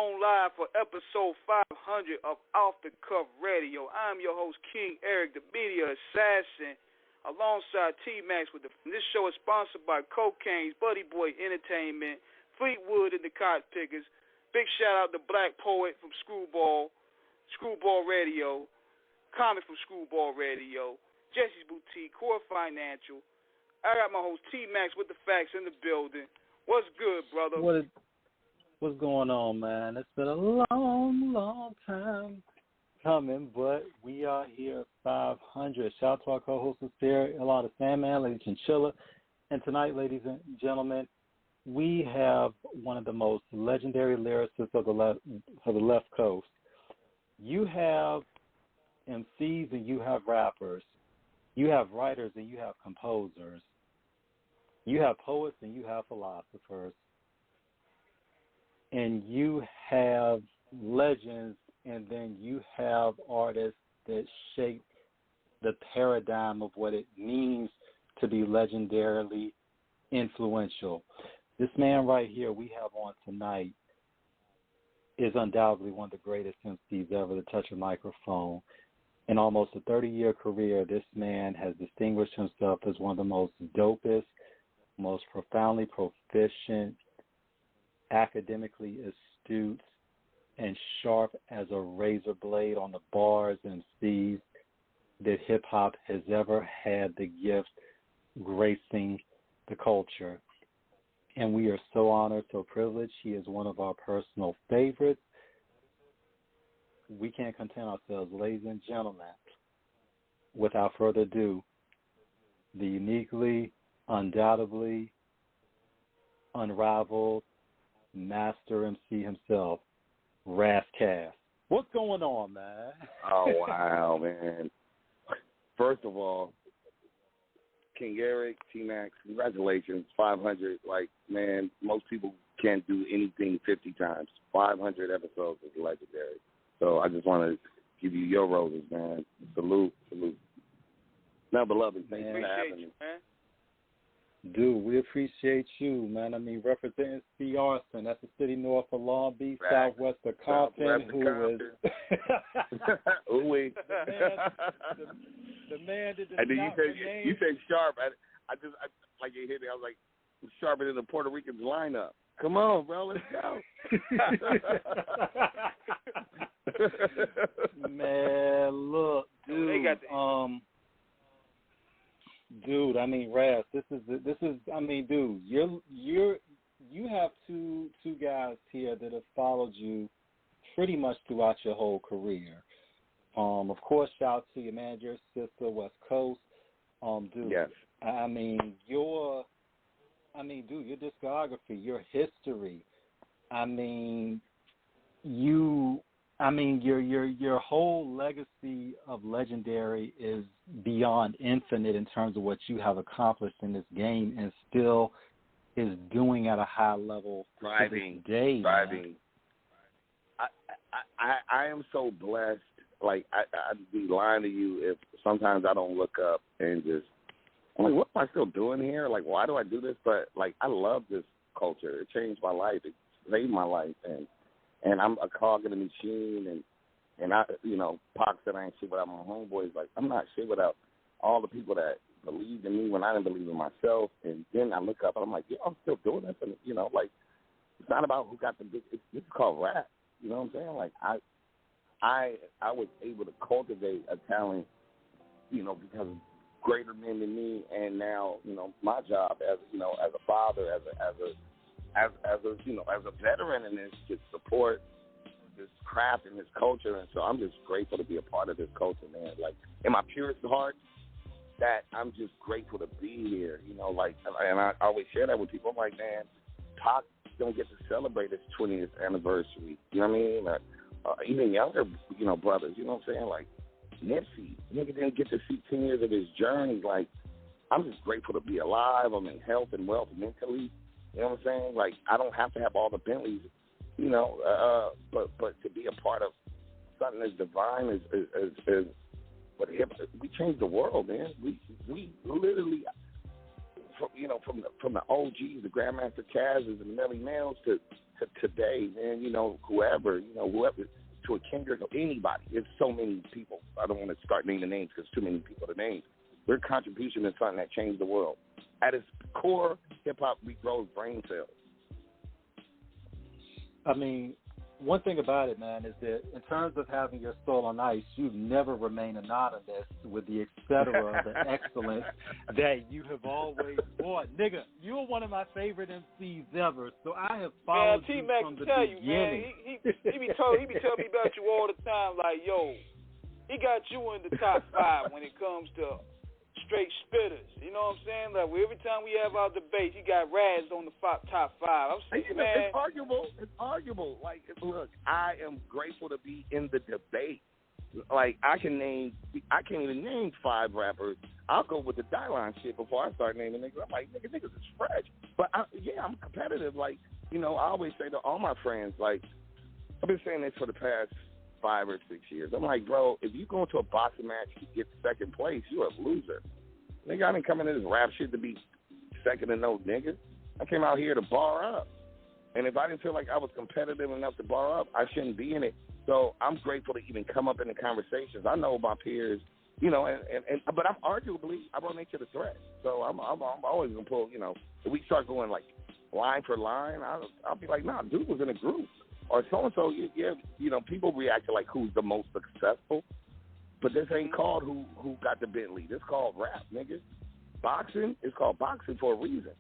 on live for episode 500 of Off the Cuff Radio. I'm your host, King Eric, the media assassin, alongside T-Max. This show is sponsored by Cocaine's, Buddy Boy Entertainment, Fleetwood and the Cot Pickers. Big shout out to Black Poet from Screwball Radio, Comic from Screwball Radio, Jesse's Boutique, Core Financial. I got my host T-Max with the facts in the building. What's good, brother? What's going on, man? It's been a long, long time coming, but we are here at 500. Shout out to our co-hosts here, a lot of Sandman, Lady Chinchilla. And tonight, ladies and gentlemen, we have one of the most legendary lyricists of the left coast. You have MCs and you have rappers. You have writers and you have composers. You have poets and you have philosophers. And you have legends, and then you have artists that shape the paradigm of what it means to be legendarily influential. This man right here we have on tonight is undoubtedly one of the greatest MCs ever to touch a microphone. In almost a 30-year career, this man has distinguished himself as one of the most dopest, most profoundly proficient, academically astute, and sharp as a razor blade on the bars and C's that hip-hop has ever had the gift gracing the culture. And we are so honored, so privileged. He is one of our personal favorites. We can't content ourselves, ladies and gentlemen. Without further ado, the uniquely, undoubtedly, unrivaled master MC himself, Ras Kass. What's going on, man? Oh, wow, man. First of all, King Eric, T-Max, congratulations, 500. Like, man, most people can't do anything 50 times. 500 episodes is legendary. So I just want to give you your roses, man. Salute. Now, beloved, thanks for having me. Man. Dude, we appreciate you, man. I mean, representing C. Arson, that's the city north of Long Beach, southwest of Compton, who is... the man that does and then not you said sharp. I like you hit me. I was like, sharper than the Puerto Ricans lineup. Come on, bro, let's go. Man, look, dude. Dude, I mean, Ras, this is. I mean, dude, you have two guys here that have followed you pretty much throughout your whole career. Of course, shout out to your manager, sister, West Coast. Dude, yes. I mean, your discography, your history. I mean, your whole legacy of legendary is beyond infinite in terms of what you have accomplished in this game and still is doing at a high level to this day. Thriving. I am so blessed. Like, I'd be lying to you if sometimes I don't look up and just, I'm like, what am I still doing here? Like, why do I do this? But, like, I love this culture. It changed my life. It saved my life. And I'm a cog in the machine. And I, Pac said I ain't shit without my homeboys. Like, I'm not shit without all the people that believed in me when I didn't believe in myself. And then I look up and I'm like, yeah, I'm still doing this. And, like, it's not about who got the big, this is called rap. You know what I'm saying? Like, I was able to cultivate a talent, because of greater men than me, and now, my job as a father, as a veteran in this, to support this craft and this culture, and so I'm just grateful to be a part of this culture, man. Like, in my purest heart, that I'm just grateful to be here, and I always share that with people. I'm like, man, Pac don't get to celebrate his 20th anniversary, you know what I mean? Even younger, brothers, you know what I'm saying? Like, Nipsey, nigga didn't get to see 10 years of his journey. Like, I'm just grateful to be alive. I'm in health and wealth mentally. You know what I'm saying? Like, I don't have to have all the Bentleys, but to be a part of something as divine as what we changed the world, man. We literally from the OGs, the Grandmaster Caz's and Melly Mills to today, man, whoever to a Kendrick or anybody. It's so many people. I don't want to start naming names because too many people to name. Their contribution is something that changed the world. At its core, hip-hop regrows brain cells. I mean, one thing about it, man, is that in terms of having your soul on ice, you never remain anonymous with the et cetera, the excellence that you have always brought. Nigga, you're one of my favorite MCs ever, so I have followed you from the beginning. Man, he be telling me about you all the time, like, yo, he got you in the top 5 when it comes to straight spitters. You know what I'm saying? Like, every time we have our debates, he got Raz on the top 5. I'm saying, man. It's arguable. Like, look, I am grateful to be in the debate. Like, I can't even name 5 rappers. I'll go with the die-line shit before I start naming niggas. I'm like, niggas is fresh. But, I'm competitive. Like, I always say to all my friends, like, I've been saying this for the past 5 or 6 years. I'm like, bro, if you go into a boxing match and get second place, you're a loser. Nigga, I didn't come into this rap shit to be second to no niggas. I came out here to bar up. And if I didn't feel like I was competitive enough to bar up, I shouldn't be in it. So I'm grateful to even come up in the conversations. I know my peers, but I'm arguably, I run into the threat. So I'm always going to pull, if we start going like line for line, I'll be like, nah, dude was in a group. Or so-and-so, people react to like who's the most successful. But this ain't called who got the Bentley. This called rap, nigga. Boxing is called boxing for a reason.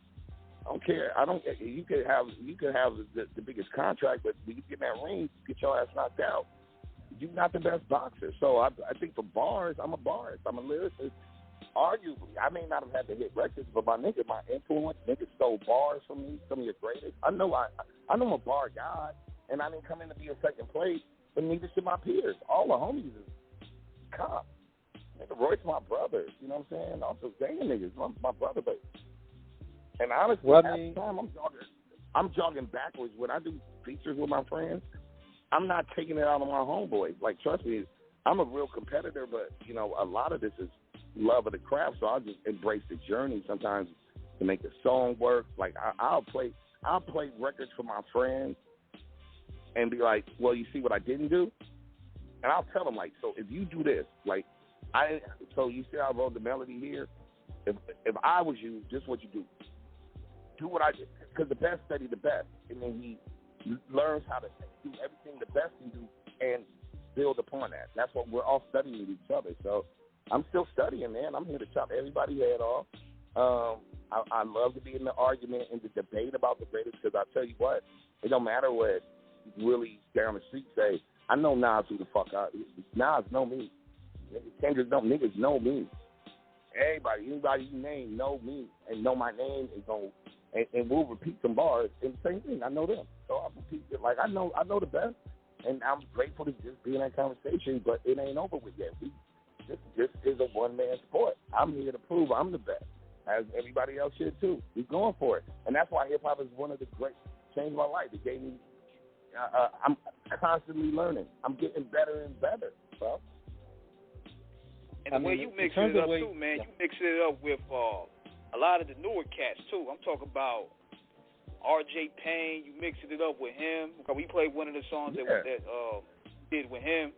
I don't care. You could have the biggest contract, but when you get in that ring, you get your ass knocked out. You're not the best boxer. So I think for bars, I'm a barist. I'm a lyricist. Arguably, I may not have had to hit records, but my influence, niggas stole bars from me, some of your greatest. I know I'm a bar guy. And I didn't come in to be in second place, but neither should my peers. All the homies is cops. Nigga, Roy's my brother. You know what I'm saying? Also, Zane niggas, my brother. But and honestly, half the time I'm jogging backwards when I do features with my friends. I'm not taking it out on my homeboys. Like, trust me, I'm a real competitor, but a lot of this is love of the craft. So I'll just embrace the journey sometimes to make the song work. Like I'll play records for my friends. And be like, well, you see what I didn't do? And I'll tell them, like, so if you do this, like, so you see I wrote the melody here? If I was you, this is what you do. Do what I did. Because the best study the best. And then he learns how to do everything the best can do and build upon that. That's what we're all studying with each other. So I'm still studying, man. I'm here to chop everybody's head off. I love to be in the argument and the debate about the greatest because I tell you what, it don't matter what really down the street say, I know Nas who the fuck out. Nas know me. Kendrick niggas know me. Anybody you name know me and know my name is going and we'll repeat some bars and the same thing. I know them. So I'll repeat it like I know the best and I'm grateful to just be in that conversation, but it ain't over with yet. This is a one man sport. I'm here to prove I'm the best. As everybody else should too. We're going for it. And that's why hip hop is one of the great changed my life. It gave me I'm constantly learning. I'm getting better and better, bro. And the way you mix it up, too, man, you mix it up with a lot of the newer cats, too. I'm talking about R.J. Payne. You mixing it up with him. We played one of the songs that did with him,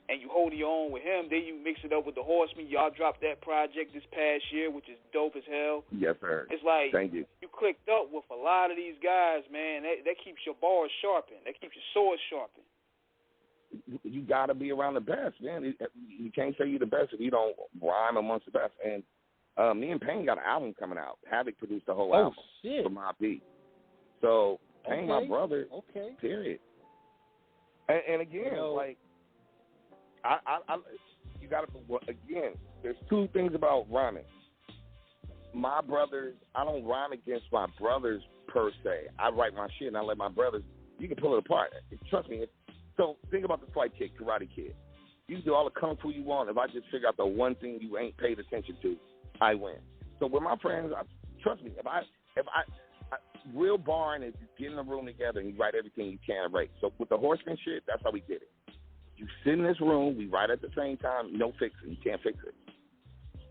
and you hold your own with him. Then you mix it up with the Horsemen. Y'all dropped that project this past year, which is dope as hell. Yes, sir. It's like Thank you clicked up with a lot of these guys, man. That keeps your bars sharpened. That keeps your sword sharpened. You got to be around the best, man. You can't say you're the best if you don't rhyme amongst the best. And me and Payne got an album coming out. Havoc produced the whole album for my beat. So Payne, my brother, period. And again, like, you got to, again, there's two things about rhyming. My brothers, I don't rhyme against my brothers per se. I write my shit and I let my brothers, you can pull it apart. Trust me. So think about the Fight Kick, Karate Kid. You can do all the kung fu you want. If I just figure out the one thing you ain't paid attention to, I win. So with my friends, trust me, if I real barring is get in a room together and you write everything you can write. So with the Horseman shit, that's how we did it. You sit in this room, we write at the same time, no fixing. You can't fix it.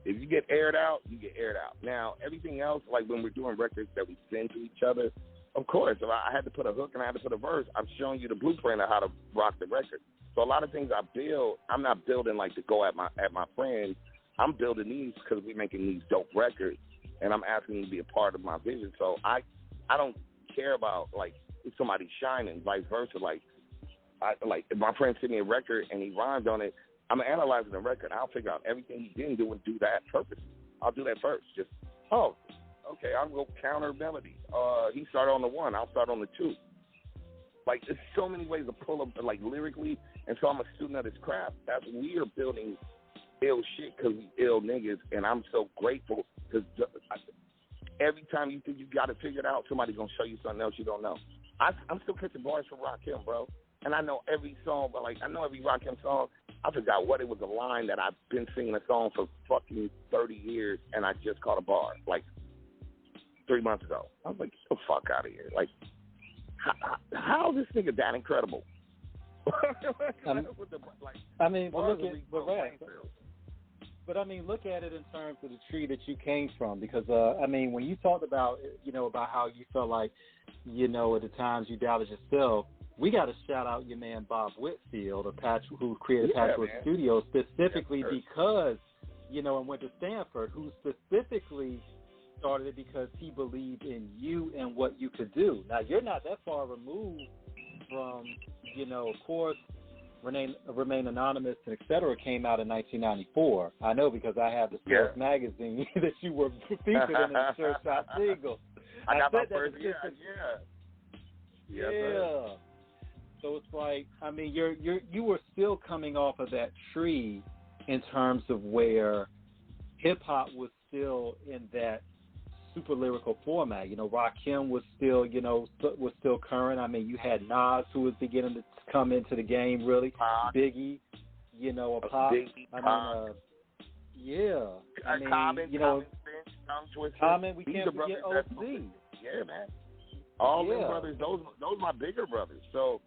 If you get aired out, you get aired out. Now, everything else, like when we're doing records that we send to each other, of course, if I had to put a hook and I had to put a verse, I'm showing you the blueprint of how to rock the record. So a lot of things I build, I'm not building like to go at my friends. I'm building these because we're making these dope records, and I'm asking them to be a part of my vision. So I don't care about like if somebody's shining, vice versa. Like if my friend sent me a record and he rhymed on it, I'm analyzing the record. I'll figure out everything he didn't do and do that purpose. I'll do that first. Just, okay, I'll go counter melody. He started on the 1, I'll start on the 2. Like, there's so many ways to pull up, like, lyrically, and so I'm a student of this craft. That's we are building ill shit because we ill niggas, and I'm so grateful because every time you think you got it figured out, somebody's going to show you something else you don't know. I'm still catching bars from Rakim, bro. And I know every song, but, like, I know every Rakim song. I forgot what it was, a line that I've been singing a song for fucking 30 years, and I just caught a bar, like, 3 months ago. I was like, get the fuck out of here. Like, how is this nigga that incredible? Look at it in terms of the tree that you came from, because when you talked about about how you felt like at the times you doubted yourself, we got to shout out your man Bob Whitfield, who created Patchwork Studios specifically because and went to Stanford, who specifically started it because he believed in you and what you could do. Now you're not that far removed from of course, Remain Anonymous, and etc. came out in 1994. I know because I have the Sports magazine that you were featured in the Shirt Shop single. I got my first year. Yeah. So it's like, you were still coming off of that tree in terms of where hip hop was still in that super lyrical format. Rakim was still current. You had Nas, who was beginning to come into the game, really. Pop. Biggie, Pop. Common, we can't forget OC. Yeah, man. All them brothers, those my bigger brothers. So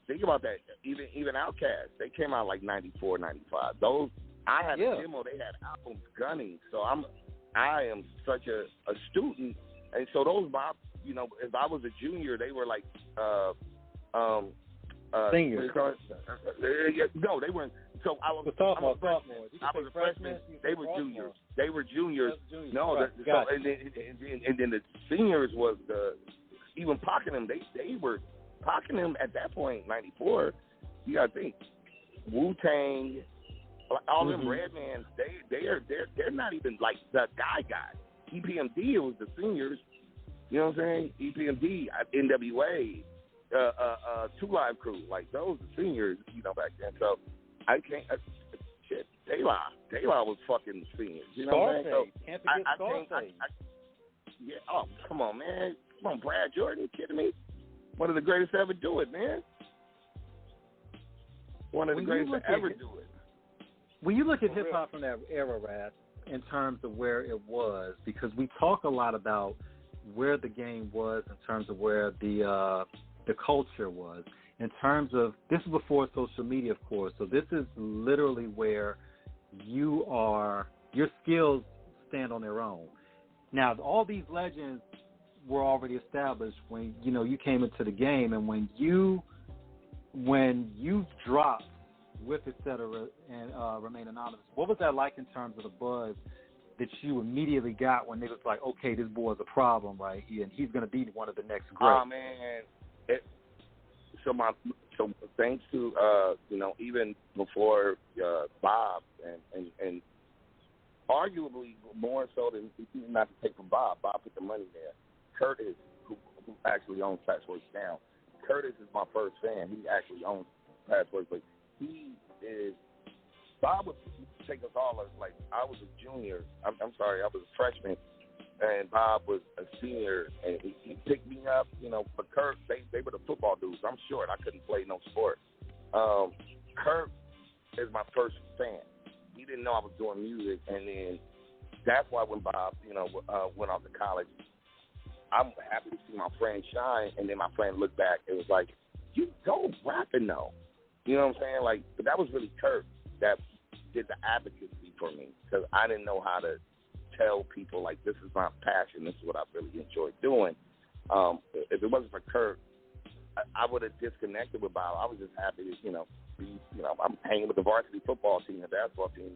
think about that. Even Outkast, they came out like 94, 95. Those I had a demo. They had albums gunning. So I am such a student, and so those Bob, if I was a junior, they were like seniors. No, they weren't. So I was sophomore. I was a freshman. They were juniors. They were juniors. No, right. And then the seniors was even Pac and them. They were Pac and them at that point, 94. You gotta think Wu-Tang. All them Redmans, they're not even like the guy. EPMD, it was the seniors. You know what I'm saying? EPMD, NWA, 2 Live Crew, like those are seniors. Back then. So I can't. Shit, Dayla was fucking seniors. You know what I'm saying? So can't forget Scarface. Yeah. Oh, come on, man. Come on, Brad Jordan. You kidding me? One of the greatest to ever do it, man. One of the greatest to ever do it. When you look at hip-hop from that era, Ras, in terms of where it was, because we talk a lot about where the game was in terms of where the culture was, in terms of, this is before social media, of course, so this is literally where your skills stand on their own. Now, all these legends were already established when, you came into the game, and when you dropped with etc. and Remain Anonymous, what was that like in terms of the buzz that you immediately got when niggas like, okay, this boy's a problem right here, and he's going to be one of the next greats? Oh, man. So thanks to, even before Bob, and arguably more so than, not to take from Bob put the money there. Curtis, who actually owns Patchwork now, Curtis is my first fan. He actually owns Patchwork, but Bob would take us all as, like, I was a junior. I'm sorry, I was a freshman, and Bob was a senior, and he picked me up, but Kurt, they were the football dudes. I'm short. I couldn't play no sport. Kurt is my first fan. He didn't know I was doing music, and then that's why when Bob, went off to college, I'm happy to see my friend shine, and then my friend looked back. It was like, you don't rapping though. You know what I'm saying? Like, but that was really Kurt that did the advocacy for me because I didn't know how to tell people, like, this is my passion. This is what I really enjoy doing. If it wasn't for Kurt, I would have disconnected with Bob. I was just happy to, I'm hanging with the varsity football team, the basketball team.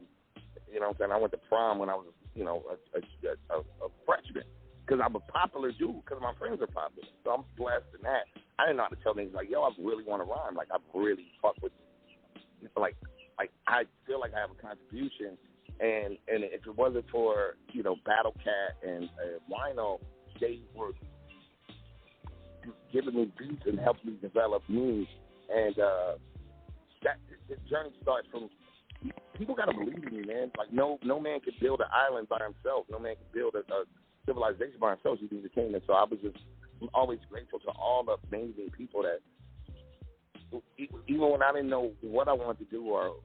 You know what I'm saying? I went to prom when I was, a freshman because I'm a popular dude because my friends are popular. So I'm blessed in that. I didn't know how to tell niggas, like, yo, I really want to rhyme. Like, I really fuck with, like I feel like I have a contribution. And if it wasn't for, Battle Cat and Wino, they were giving me beats and helping me develop me. And that the journey starts from, people got to believe in me, man. Like, no man can build an island by himself. No man can build a civilization by himself. You need a king. And so I'm always grateful to all the amazing people that, even when I didn't know what I wanted to do or,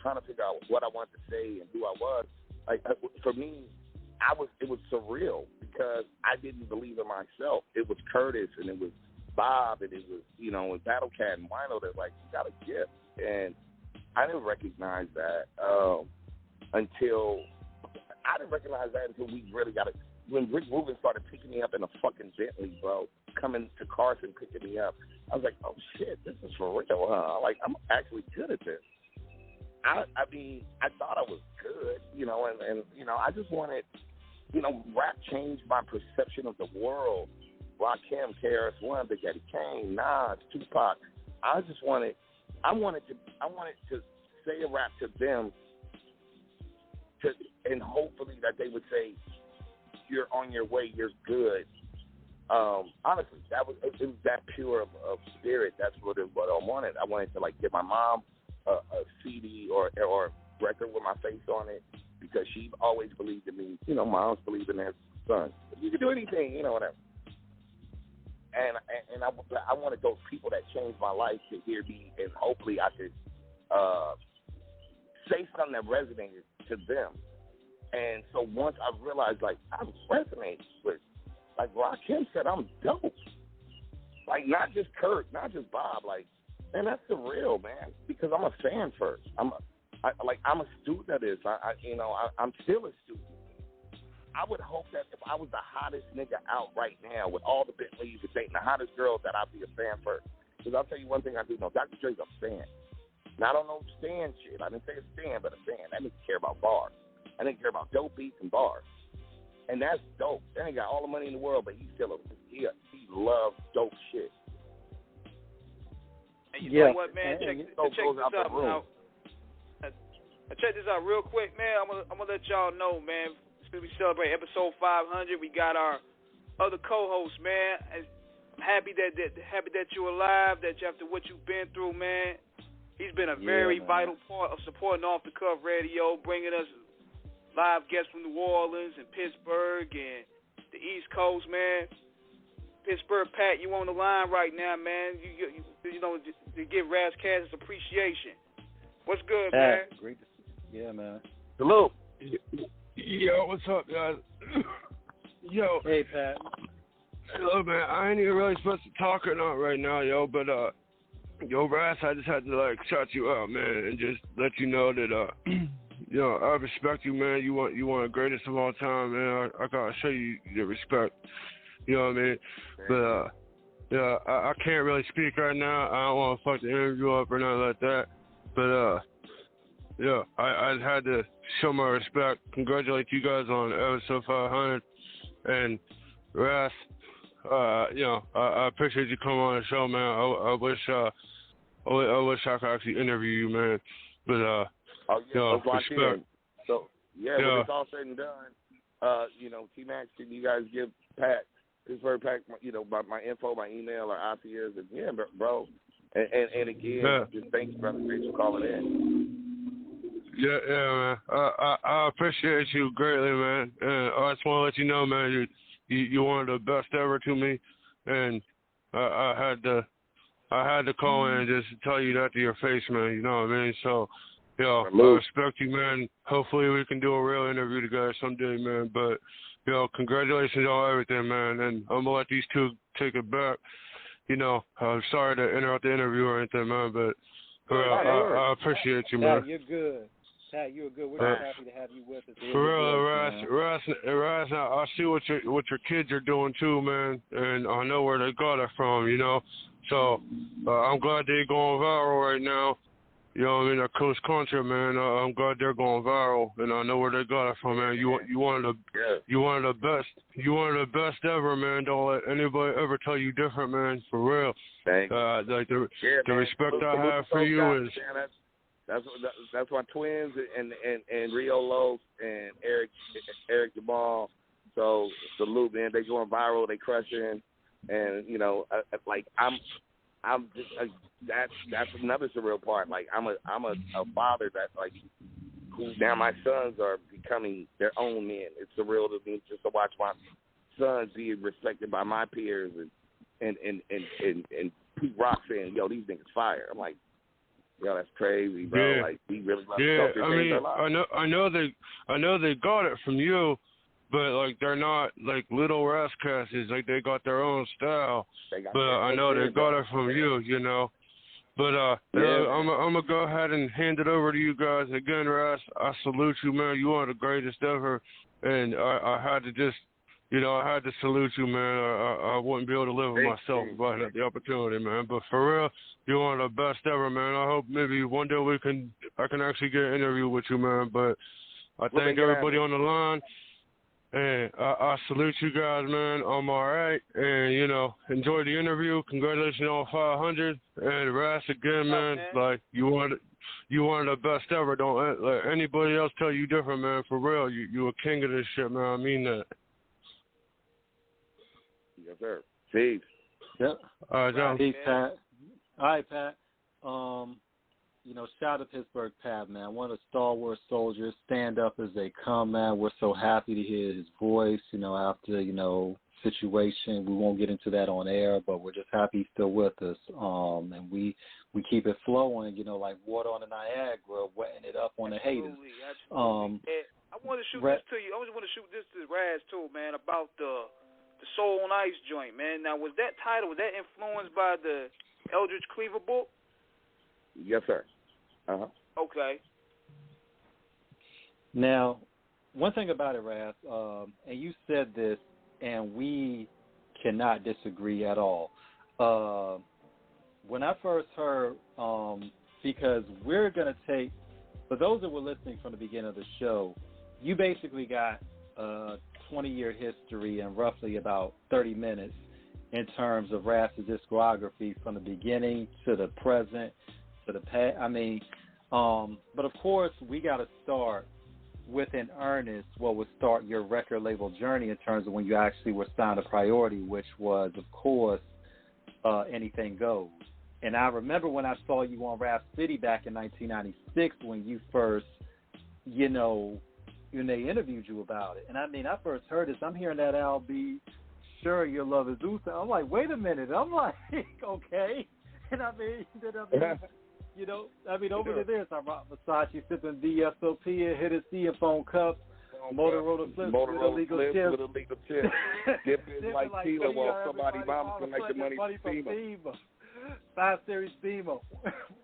trying to figure out what I wanted to say and who I was, like, for me, it was surreal because I didn't believe in myself. It was Curtis and it was Bob and it was, and Battle Cat and Wino that, like, you got a gift. And I didn't recognize that until we really got it. When Rick Rubin started picking me up in a fucking Bentley, bro, coming to Carson picking me up, I was like, oh shit, this is for real, huh? Like, I'm actually good at this. I mean, I thought I was good, and I just wanted, rap changed my perception of the world. Rakim, KRS-One, Big Daddy Kane, Nas, Tupac. I wanted to say a rap to them, and hopefully that they would say, you're on your way, you're good. Honestly, it was that pure of spirit. That's what I wanted. I wanted to, like, give my mom a CD or record with my face on it because she always believed in me. Moms believe in their sons. You can do anything, whatever. And I wanted those people that changed my life to hear me, and hopefully I could say something that resonated to them. And so once I realized, like, I resonate with, like, Rakim said, I'm dope. Like, not just Kurt, not just Bob. Like, man, that's the real, man, because I'm a fan first. I'm a student of this. I'm still a student. I would hope that if I was the hottest nigga out right now with all the Bentleys and dating the hottest girls, that I'd be a fan first. Because I'll tell you one thing I do know. Dr. Dre's a fan. Now, I don't know Stan shit. I didn't say a Stan, but a fan. That nigga care about bars. I didn't care about dope beats and bars. And that's dope. That ain't got all the money in the world, but he loves dope shit. And you know what, man? Check this out now. Check this out real quick, man. I'm gonna let y'all know, man. Since we celebrate episode 500, we got our other co-host, man. I'm happy that you're alive. That after what you've been through, man, he's been a very vital part of supporting Off the Cuff Radio, bringing us live guests from New Orleans and Pittsburgh and the East Coast, man. Pittsburgh Pat, you on the line right now, man. You know, to give Ras Kass his appreciation. What's good, man? Great to see you. Yeah, man. Hello. Yo, what's up, guys? Yo. Hey, Pat. Hello, man. I ain't even really supposed to talk or not right now, yo, but, yo, Ras, I just had to, like, shout you out, man, and just let you know that, I respect you, man. You want the greatest of all time, man. I gotta show you the respect. You know what I mean? But I can't really speak right now. I don't want to fuck the interview up or nothing like that. But I had to show my respect. Congratulate you guys on episode 500. And Ras, I appreciate you coming on the show, man. I wish I could actually interview you, man. But respect. So when it's all said and done, T-Max, can you guys give Pat, Pittsburgh Pat, my info, my email, or IPS, and bro. And again, just thanks, brother. Thanks for calling in. Yeah, man. I appreciate you greatly, man. And I just want to let you know, man, you're one of the best ever to me, and I had to call in and just tell you that to your face, man. You know what I mean? So. I respect you, man. Hopefully we can do a real interview together someday, man. But, congratulations on everything, man. And I'm going to let these two take it back. I'm sorry to interrupt the interview or anything, man, but I appreciate you, man. You're good. Pat, you're good. We're just happy to have you with us. For real, Ras, I see what your kids are doing too, man, and I know where they got it from, you know. So I'm glad they're going viral right now. You know what I mean? That Coast Country, man. I'm glad they're going viral, and I know where they got it from, man. You one of the best. You one of the best ever, man. Don't let anybody ever tell you different, man. For real. Thanks. Like the respect I have for you is. That's my twins and Rio Los and Eric Jamal. So salute, man. They going viral. They crushing, and you know, like I'm just that's another surreal part. Like I'm a father that like who now my sons are becoming their own men. It's surreal to me just to watch my sons be respected by my peers and Pete Rock saying, "Yo, these niggas fire." I'm like, yo, that's crazy, bro. Yeah. Like we really love I know they got it from you. But, like, they're not, like, little Ras Kasses. Like, they got their own style. But I know they got it from you, you know. But I'm going to go ahead and hand it over to you guys. Again, Ras, I salute you, man. You are the greatest ever. And I had to just, you know, I had to salute you, man. I wouldn't be able to live with myself if I had the opportunity, man. But for real, you are the best ever, man. I hope maybe one day I can actually get an interview with you, man. But I thank everybody on the line. And I salute you guys, man. I'm all right. And, you know, enjoy the interview. Congratulations on 500. And Ras, again, man, like, you are the best ever. Don't let anybody else tell you different, man. For real, you a king of this shit, man. I mean that. Yes, sir. Peace. Yep. All right, John. Peace, Pat. All right, Pat. You know, shout out to Pittsburgh Pat, man. One of the stalwart soldiers, stand up as they come, man. We're so happy to hear his voice, you know, after, you know, situation. We won't get into that on air, but we're just happy he's still with us. And we keep it flowing, you know, like water on the Niagara, wetting it up on the haters. Absolutely. I want to shoot this to you. I just want to shoot this to Ras, too, man, about the Soul on Ice joint, man. Now, was that influenced by the Eldridge Cleaver book? Yes, sir. Uh-huh. Okay. Now, one thing about it, Ras, and you said this, and we cannot disagree at all. When I first heard, because we're going to take, for those that were listening from the beginning of the show, you basically got a 20-year history in roughly about 30 minutes in terms of Ras's discography from the beginning to the present to the past. I mean, but of course, we got to start with in earnest what would start your record label journey in terms of when you actually were signed a Priority, which was, of course, Anything Goes. And I remember when I saw you on Rap City back in 1996 when you first, you know, when they interviewed you about it. And I mean, I first heard this. I'm hearing that I'll be sure your love is Zeus. I'm like, wait a minute. I'm like, okay. And I mean, you know, I mean, over to this, I rock Versace, sipping VSOP, and hit a C and phone cup, Motorola flips with illegal chips. Dipping like Tila while somebody mama collect the money from FEMA. 5 Series Beamer,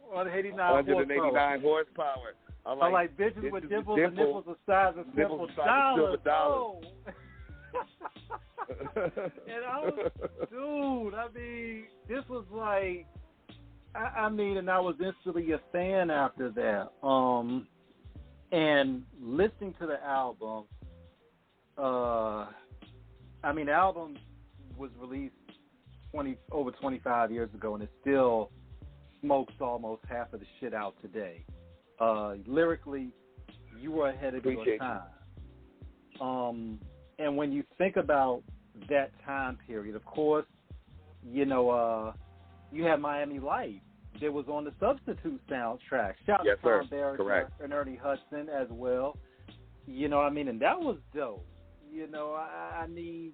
189 horsepower. I like bitches with dimples and nipples the size of simple dollars. Oh. And I was, dude, I mean, this was like, I mean, and I was instantly a fan after that. And listening to the album, I mean, the album was released over 25 years ago, and it still smokes almost half of the shit out today. Lyrically, you were ahead of your time. And when you think about that time period, of course, you know, you had Miami Life. That was on the Substitute soundtrack. Shout out to Tom Barrett and Ernie Hudson as well. You know what I mean? And that was dope. You know, I mean,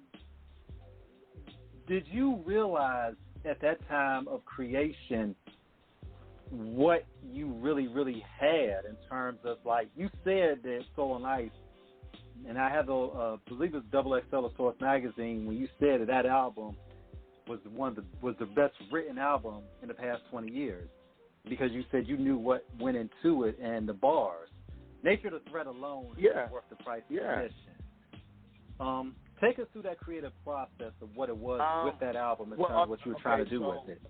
did you realize at that time of creation what you really, really had in terms of, like, you said that Soul and Ice, and I have I believe it was XXL Source Magazine, when you said that album was the best written album in the past 20 years, because you said you knew what went into it and the bars. Nature of the Threat alone is worth the price of admission. Take us through that creative process of what it was with that album in terms of what you were trying to do with it.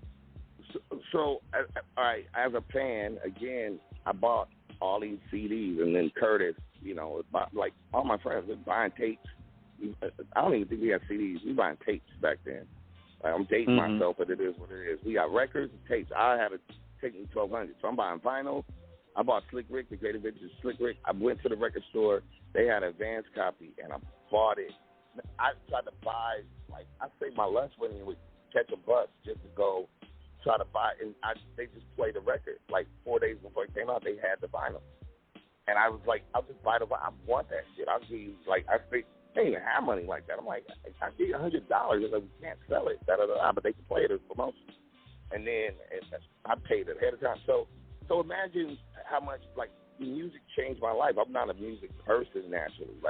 So, all right, as a fan, again, I bought all these CDs, and then Curtis, like all my friends were buying tapes. I don't even think we had CDs. We buying tapes back then. Like, I'm dating myself, but it is what it is. We got records and tapes. I had a Technics 1200, so I'm buying vinyl. I bought Slick Rick, The Great Adventures of Slick Rick. I went to the record store. They had an advanced copy, and I bought it. I tried to buy, I saved my lunch money and would catch a bus just to go try to buy it. And they just played the record. 4 days before it came out, they had the vinyl. And I was like, I'll just buy the vinyl. I want that shit. I'll give you, I didn't even have money like that. I'm like, I'll give you $100. Like, we can't sell it, but they can play it as promotion. And then I paid it ahead of time. So imagine how much, music changed my life. I'm not a music person naturally.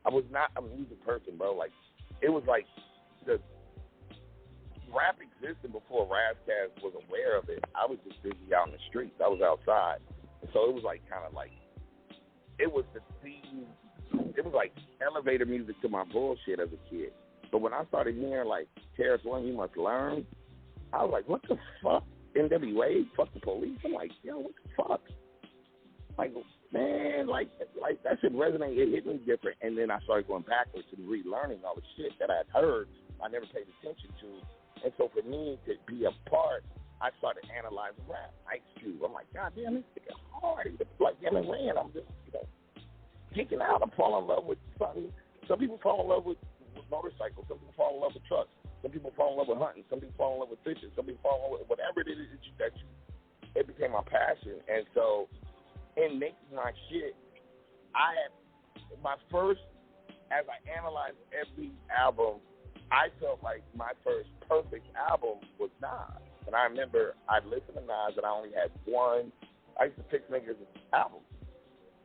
I was not a music person, bro. It was the rap existed before Ras Kass was aware of it. I was just busy out in the streets. I was outside. So it was it was the theme. It was like elevator music to my bullshit as a kid. But when I started hearing Terrence One, You Must Learn, I was like, what the fuck? NWA, fuck the police. I'm like, yo, what the fuck? Man, that should resonate. It hit me different. And then I started going backwards and relearning all the shit that I had heard I never paid attention to. And so for me to be a part, I started analyzing rap. Ice Cube. I'm like, God damn, this nigga hard. It's like Yemen Ran. I'm just, kicking out. I'm falling in love with something. Some people fall in love with motorcycles. Some people fall in love with trucks. Some people fall in love with hunting. Some people fall in love with fishing. Some people fall in love with whatever it is it became my passion. And so in making my shit, I had my first, as I analyzed every album, I felt like my first perfect album was Nas. And I remember I listened to Nas and I only had one. I used to pick niggas' albums.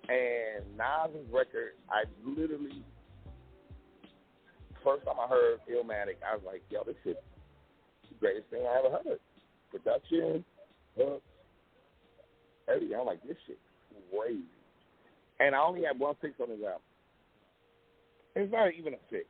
And Nas' record, I literally, first time I heard Illmatic, I was like, yo, this is the greatest thing I ever heard. Production, everything. I'm like, this shit crazy. And I only had one fix on his album. It's not even a fix.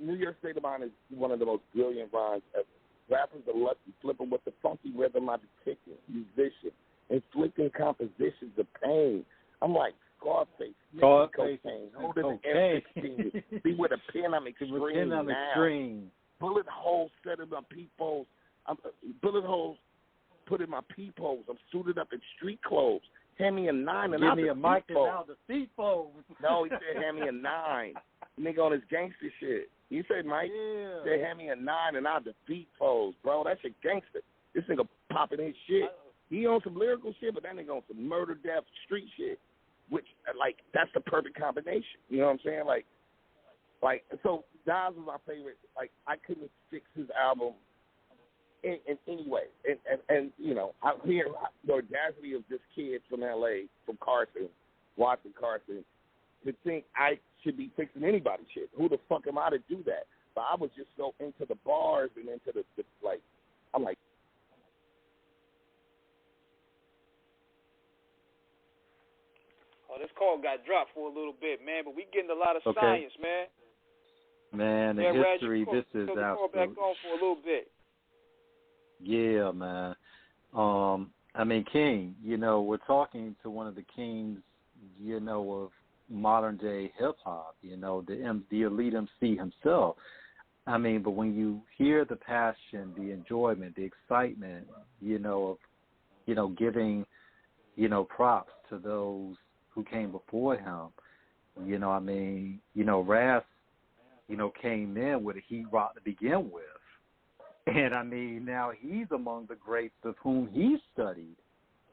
New York State of Mind is one of the most brilliant rhymes ever. Rappers are lucky, flipping with the funky rhythm I be kicking, musician, inflicting compositions of pain. I'm like, Scarface, cocaine, holding an M16, be with a pen I'm extreme now. Bullet holes set in my peepholes. Bullet holes put in my peepholes. I'm suited up in street clothes. Hand me a 9 and give me a mic and out the peepholes. No, he said hand me a 9. Nigga on his gangster shit. You said, Mike, said hand me a 9 and I'll defeat foes, bro. That shit gangster. This nigga popping his shit. He on some lyrical shit, but that nigga on some murder, death, street shit. Which, that's the perfect combination. You know what I'm saying? So Nas was my favorite. I couldn't fix his album in any way. And I hear the audacity of this kid from L.A., from Carson, Watson Carson, to think I should be fixing anybody's shit. Who the fuck am I to do that? But I was just so into the bars and into the I'm like. Oh, this call got dropped for a little bit, man, but we getting a lot of science, man. Man, the history, this is absolute. Call back on for a little bit. Yeah, man. King, we're talking to one of the kings, of modern day hip hop, the elite MC himself. But when you hear the passion, the enjoyment, the excitement, of, giving, props to those who came before him, Ras, came in with a heat rock to begin with. And now he's among the greats of whom he studied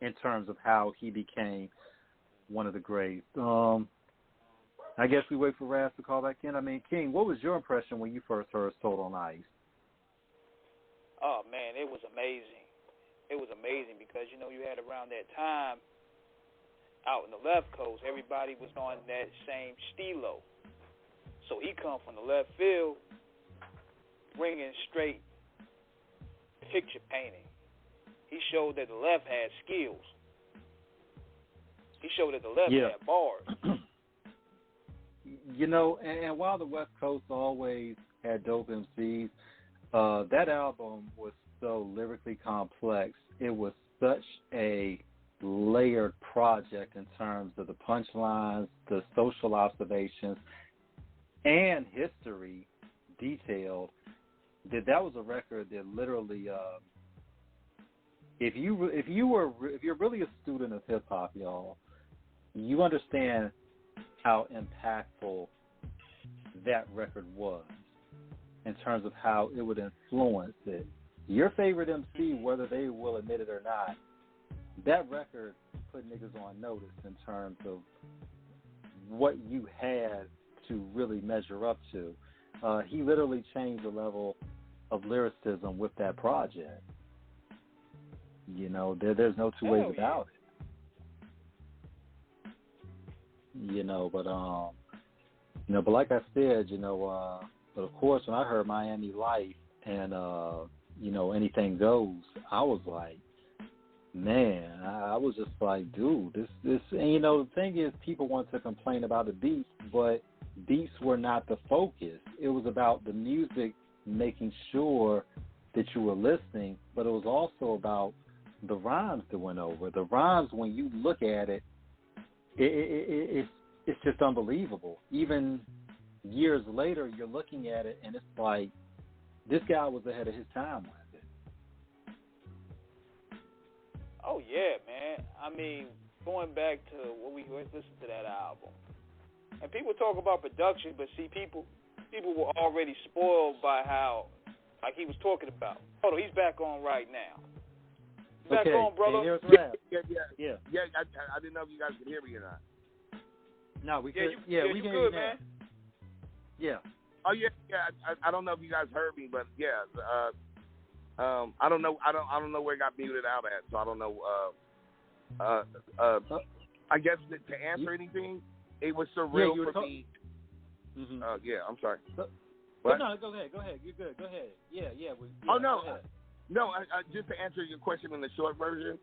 in terms of how he became one of the greats. I guess we wait for Ras to call back in. King, what was your impression when you first heard Soul on Ice? Oh, man, it was amazing. It was amazing because, you had around that time out in the left coast, everybody was on that same stilo. So he come from the left field, bringing straight picture painting. He showed that the left had skills. He showed that the left had bars. You know, and while the West Coast always had dope MCs, that album was so lyrically complex. It was such a layered project in terms of the punchlines, the social observations, and history detailed. That was a record that literally, if you're really a student of hip hop, y'all, you understand how impactful that record was in terms of how it would influence it. Your favorite MC, whether they will admit it or not, that record put niggas on notice in terms of what you had to really measure up to. He literally changed the level of lyricism with that project. You know, there's no two ways about it. You know, but like I said, but of course when I heard Miami Life and Anything Goes, I was like, man, I was just like, dude, this and the thing is, people want to complain about the beats, but beats were not the focus. It was about the music, making sure that you were listening, but it was also about the rhymes that went over. The rhymes, when you look at it, it's just unbelievable. Even years later, you're looking at it, and it's like, this guy was ahead of his time with it. Oh, yeah, man. I mean, going back to when we listened to that album, and people talk about production, but see, people were already spoiled by how, like he was talking about. Hold on, he's back on right now. Back on, brother. Yeah. I didn't know if you guys could hear me or not. No, we could. We can good, man. Yeah. Oh yeah. I don't know if you guys heard me, but yeah. I don't know. I don't know where it got muted out at, so I don't know. I guess to answer anything, it was surreal for me. Mm-hmm. I'm sorry. No, go ahead. You're good. Go ahead. Yeah. Oh no. No, just to answer your question in the short version,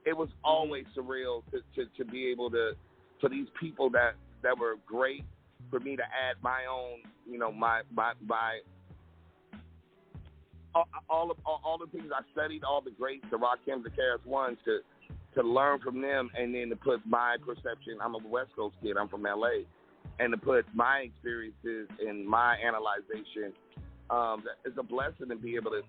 it was always surreal to be able to, for these people that were great, for me to add my own, my all the things I studied, all the greats, the Rakim, the KRS-Ones, to learn from them, and then to put my perception. I'm a West Coast kid. I'm from LA, and to put my experiences and my analyzation. It's a blessing to be able to,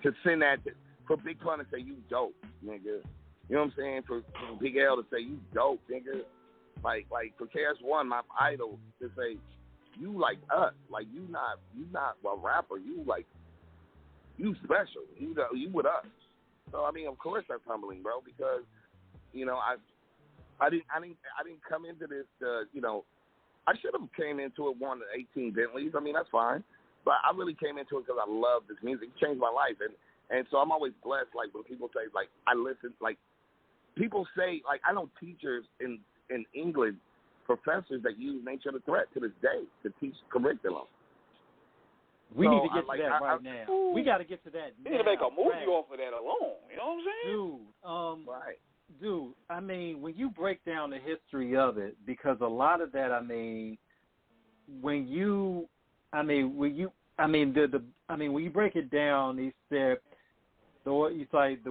to send that for Big Pun to say, you dope, nigga. You know what I'm saying? For Big L to say, you dope, nigga. Like for KRS-One, my idol, to say, you like us. Like, you not a rapper. You special. You with us. So, I mean, of course that's humbling, bro, because, I didn't come into this, I should have came into it wanting 18 Bentleys. I mean, that's fine. But I really came into it because I love this music. It changed my life. And so I'm always blessed, like, when people say, like, I listen, like, people say, like, I know teachers in England, professors that use Nature the Threat to this day to teach curriculum. We need to get to that right now. We got to get to that now. We need to make a movie off of that alone. You know what I'm saying? Dude, right. Dude, I mean, when you break down the history of it, because a lot of that, when you break it down, he said, the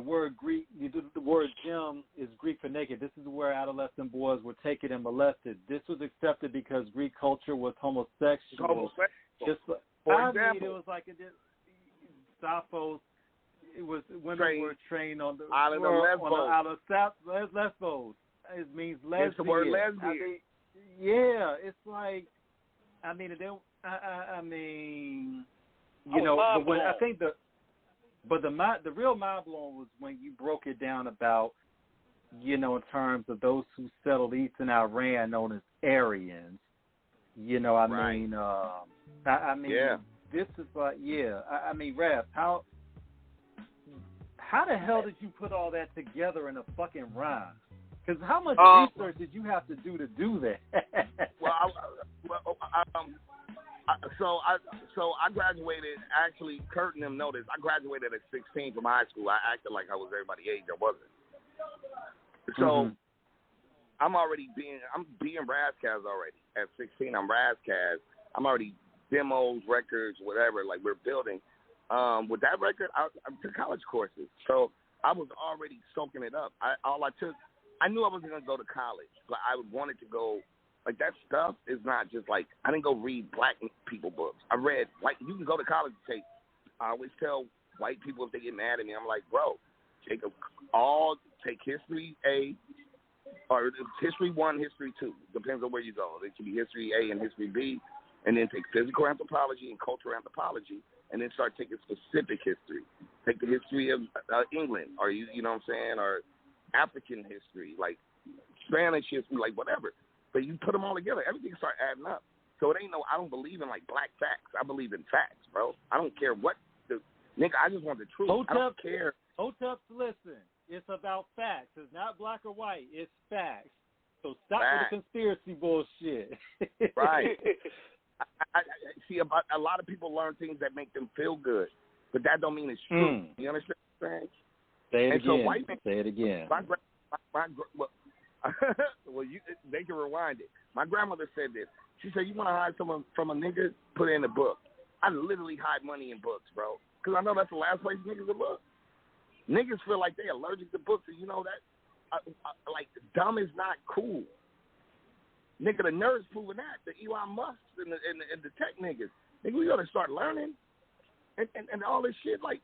word Greek, the word gem is Greek for naked. This is where adolescent boys were taken and molested. This was accepted because Greek culture was homosexual. Just, for example, it was like Sappho's. It was women were trained on the island of Lesbos. It means lesbian. It's the word lesbian. It's like, but when I think the real mind blowing was when you broke it down about, in terms of those who settled eastern Iran, known as Aryans. This is like, Rev, how the hell did you put all that together in a fucking rhyme? Because how much research did you have to do that? So I graduated. Actually, Kurt and them noticed. I graduated at 16 from high school. I acted like I was everybody's age. I wasn't. So I'm being Ras Kass already. At 16, I'm Ras Kass. I'm already demos, records, whatever. Like we're building. With that record, I took college courses, so I was already soaking it up. I knew I wasn't gonna go to college, but I wanted to go. Like that stuff is not just like I didn't go read black people books. I read white. You can go to college and take. I always tell white people if they get mad at me, I'm like, bro, take history A. Or history 1, history 2. Depends on where you go. It can be history A and history B, and then take physical anthropology and cultural anthropology, and then start taking specific history. Take the history of England, or you know what I'm saying, or African history, like Spanish history, like whatever. But you put them all together, everything start adding up. So it ain't I don't believe in like black facts. I believe in facts, bro. I don't care what nigga. I just want the truth. I don't care. Hoteps, listen. It's about facts. It's not black or white. It's facts. So stop with the conspiracy bullshit. Right. I see, about a lot of people learn things that make them feel good, but that don't mean it's true. You understand what I'm saying? Say it again. So white men, say it again. They can rewind it. My grandmother said this. She said, you want to hide someone from a nigga, put it in a book. I literally hide money in books, bro, because I know that's the last place niggas will look. Niggas feel like they allergic to books, and you know that, like, dumb is not cool. Nigga, the nerds proving that. The Elon Musk and the tech niggas. Nigga, we gotta start learning, and all this shit. Like,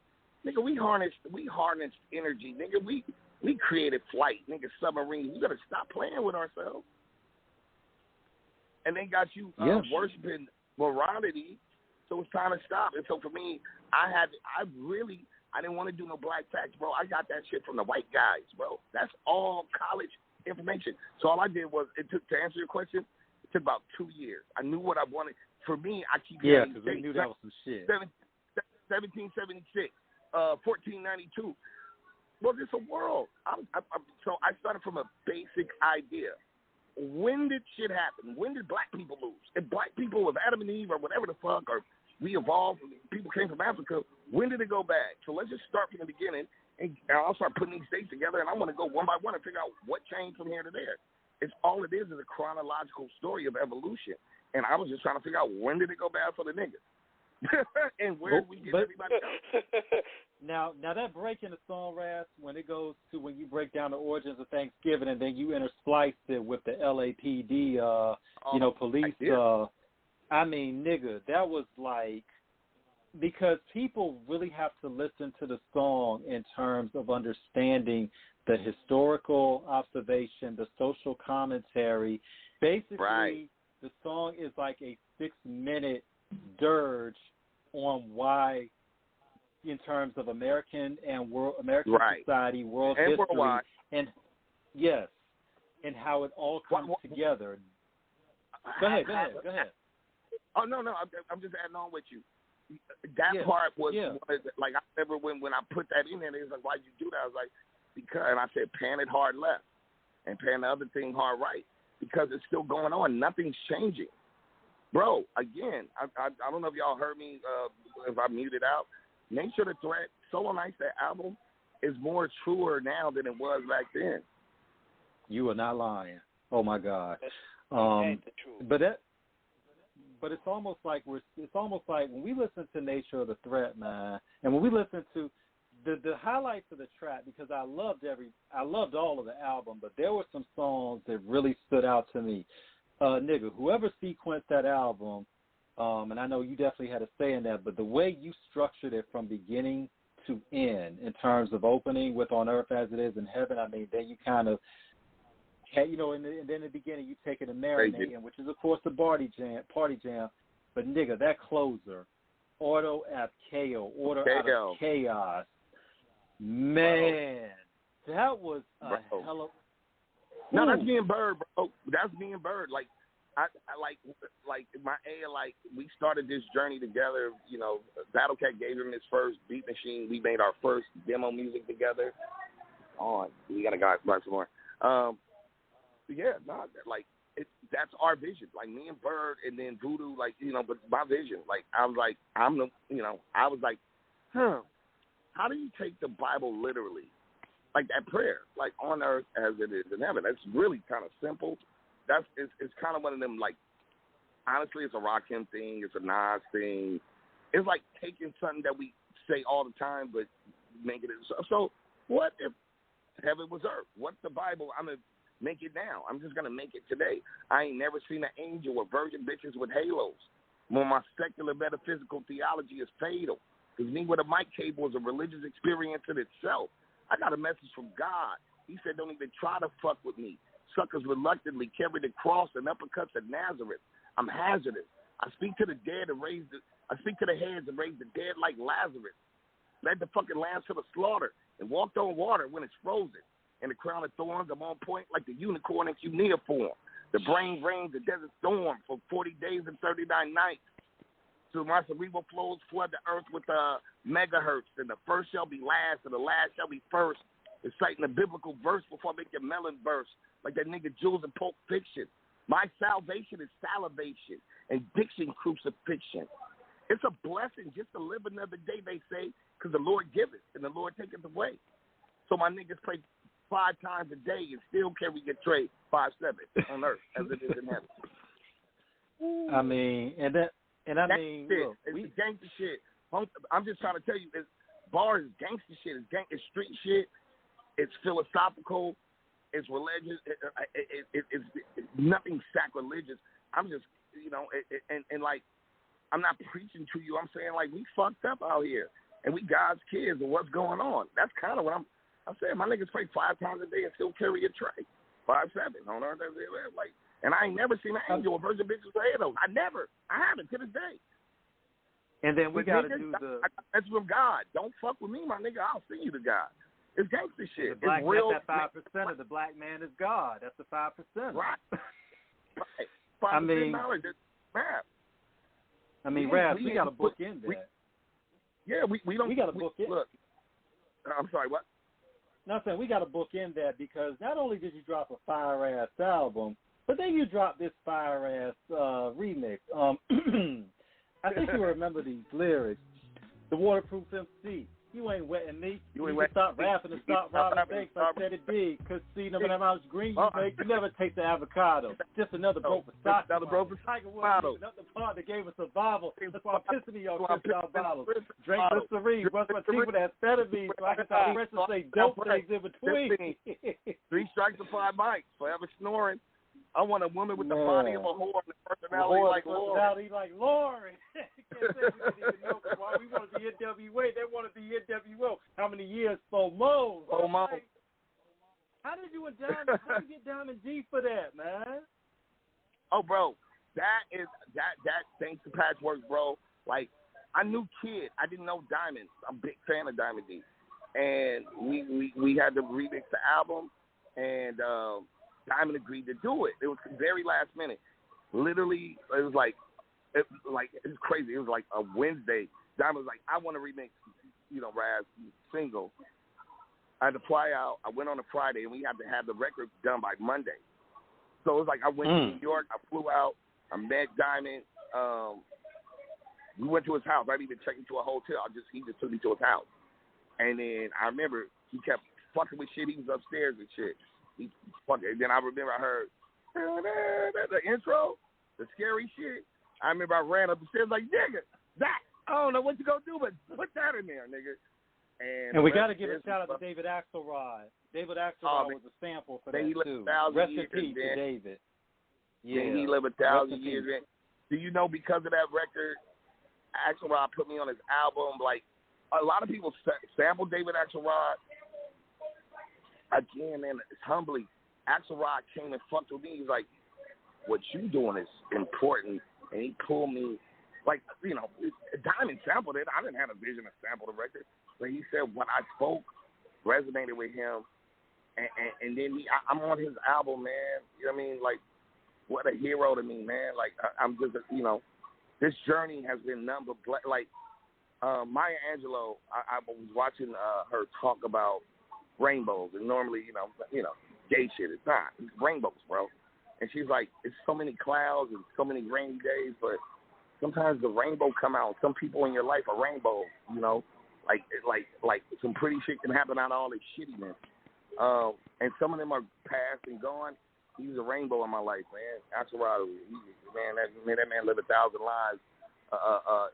nigga, we harnessed energy. Nigga, we created flight. Nigga, submarines. We gotta stop playing with ourselves. And they got you worshiping morality, so it's time to stop. And so for me, I didn't want to do no black facts, bro. I got that shit from the white guys, bro. That's all college information. So all I did was, to answer your question, it took about 2 years. I knew what I wanted. For me, I keep because we knew that was some shit. 1776, 1492. Well, it's a world. So I started from a basic idea. When did shit happen? When did black people lose? If black people, if Adam and Eve or whatever the fuck, or we evolved, people came from Africa, when did it go back? So let's just start from the beginning, and I'll start putting these dates together, and I'm going to go one by one and figure out what changed from here to there. It's all it is a chronological story of evolution. And I was just trying to figure out when did it go bad for the niggas? And where did we get everybody else? Now that break in the song, Ras, when it goes to when you break down the origins of Thanksgiving and then you intersplice it with the LAPD, police. I mean, nigga, that was like, because people really have to listen to the song in terms of understanding the historical observation, the social commentary. Basically, the song is like a 6-minute dirge on why, in terms of American society, world and history, worldwide. and yes, and how it all comes together. Go ahead. Oh no, I'm just adding on with you. That part was like, I remember when I put that in there, they was like, "Why'd you do that?" I was like, "Because," and I said, "Pan it hard left, and pan the other thing hard right, because it's still going on. Nothing's changing, bro." Again, I don't know if y'all heard me. If I muted out, Nature the Threat, Solo Nights, that album is more truer now than it was back then. You are not lying. Oh my God. That's the truth. But it's almost like when we listen to Nature of the Threat, man, and when we listen to the highlights of the track, because I loved all of the album, but there were some songs that really stood out to me. Nigga, whoever sequenced that album, and I know you definitely had a say in that, but the way you structured it from beginning to end in terms of opening with On Earth as It Is in Heaven, I mean, then you kind of, and then in the beginning you take it and marinate in, which is, of course, the party jam. But, nigga, that closer, Ordo ab Chaos, Order out of Chaos, man, that was a hell of... No, that's me and Bird, bro. That's me and Bird. Like, I we started this journey together. You know, Battle Cat gave him his first beat machine. We made our first demo music together. We gotta go back some more. That's our vision. Like, me and Bird, and then Voodoo. Like, but my vision. Like, I was like, how do you take the Bible literally? like that prayer, like on earth as it is in heaven. That's really kind of simple. It's kind of one of them, like, honestly, it's a Rakim thing, it's a Nas thing. It's like taking something that we say all the time, but making it so. What if heaven was earth? What's the Bible? I'm gonna make it now. I'm just gonna make it today. I ain't never seen an angel or virgin bitches with halos. When my secular metaphysical theology is fatal, because me with a mic cable is a religious experience in itself. I got a message from God. He said, don't even try to fuck with me. Suckers reluctantly carry the cross and uppercuts at Nazareth. I'm hazardous. I speak to the dead and I speak to the heads and raise the dead like Lazarus. Led the fucking lambs to the slaughter and walked on water when it's frozen. And the crown of thorns, I'm on point like the unicorn in cuneiform. The brain rains the desert storm for 40 days and 39 nights. So my cerebral flows flood the earth with megahertz, and the first shall be last, and the last shall be first. Reciting a biblical verse before I make your melon burst, like that nigga Jules in Pulp Fiction. My salvation is salivation, and diction crucifixion. It's a blessing just to live another day, they say, because the Lord giveth, and the Lord taketh away. So my niggas pray 5 times a day and still carry your tray 5-7 on earth as it is in heaven. I mean, look, it's gangster shit. I'm just trying to tell you, bars is gangster shit. It's street shit. It's philosophical. It's religious. It's nothing sacrilegious. I'm just, and like, I'm not preaching to you. I'm saying, like, we fucked up out here, and we God's kids, and what's going on. That's kind of what I'm saying. My niggas pray 5 times a day and still carry a tray, 5-7 on earth. Like, and I ain't never seen an angel or virgin bitches with halos. I haven't to this day. And then we got to do that's from God. Don't fuck with me, my nigga. I'll send you to God. It's gangster shit. The black, it's real. That's that 5% of the black man is God. That's the 5%. Right. 5% knowledge. I mean, Ras, we got to book in that. We don't. We got to book in. Look, I'm sorry, what? No, I'm saying we got to book in that because not only did you drop a fire-ass album, but then you dropped this fire-ass remix. I think you remember these lyrics. The Waterproof MC. You ain't wetting me. You can stop rapping and stop robbing banks like said it did. Cause see, no matter how much green you make, you never take the avocado. Just another broke Versace. Another broke Tiger Woods, another part that gave us survival. That's why I'm pissing in your crystal bottles. Drink Listerine, brush my teeth with amphetamine, so I can stop pressing say dope things in between. 3 strikes and 5 bites. Forever snoring. I want a woman with the body of a whore and the personality like Lauren. Can't say we didn't even know why we want to be NWA. They want to be NWO. How many years? FOMO. Like, how did you get Diamond D for that, man? Oh, bro, that thanks to Patchwork, bro. Like, I knew Kid. I didn't know Diamond. I'm a big fan of Diamond D. And we had to remix the album, and Diamond agreed to do it. It was very last minute. Literally, it was crazy. It was like a Wednesday. Diamond was like, I want to remix, Ras single. I had to fly out. I went on a Friday, and we had to have the record done by Monday. So it was like I went to New York. I flew out. I met Diamond. We went to his house. I didn't even check into a hotel. He just took me to his house. And then I remember he kept fucking with shit. He was upstairs and shit. And then I remember I heard the intro, the scary shit. I remember I ran up the stairs like, nigga, that. I don't know what you gonna do, but put that in there, nigga. And we got to give a shout out to David Axelrod. David Axelrod was a sample for that too. Rest in peace to David. Yeah, he lived 1,000 years. Man. Do you know because of that record, Axelrod put me on his album? Like, a lot of people sample David Axelrod. Again, man, it's humbly. Axelrod came and fucked with me. He's like, what you doing is important. And he pulled me, like, Diamond sampled it. I didn't have a vision to sample the record. But he said what I spoke resonated with him. And then I'm on his album, man. You know what I mean? Like, what a hero to me, man. Like, I'm just, this journey has been none but, like, Maya Angelou, I was watching her talk about rainbows, and normally, gay shit. It's not. It's rainbows, bro. And she's like, it's so many clouds and so many rainy days, but sometimes the rainbow come out. Some people in your life are rainbows, like some pretty shit can happen out of all this shittiness. And some of them are past and gone. He was a rainbow in my life, man. Actually, that man lived 1,000 lives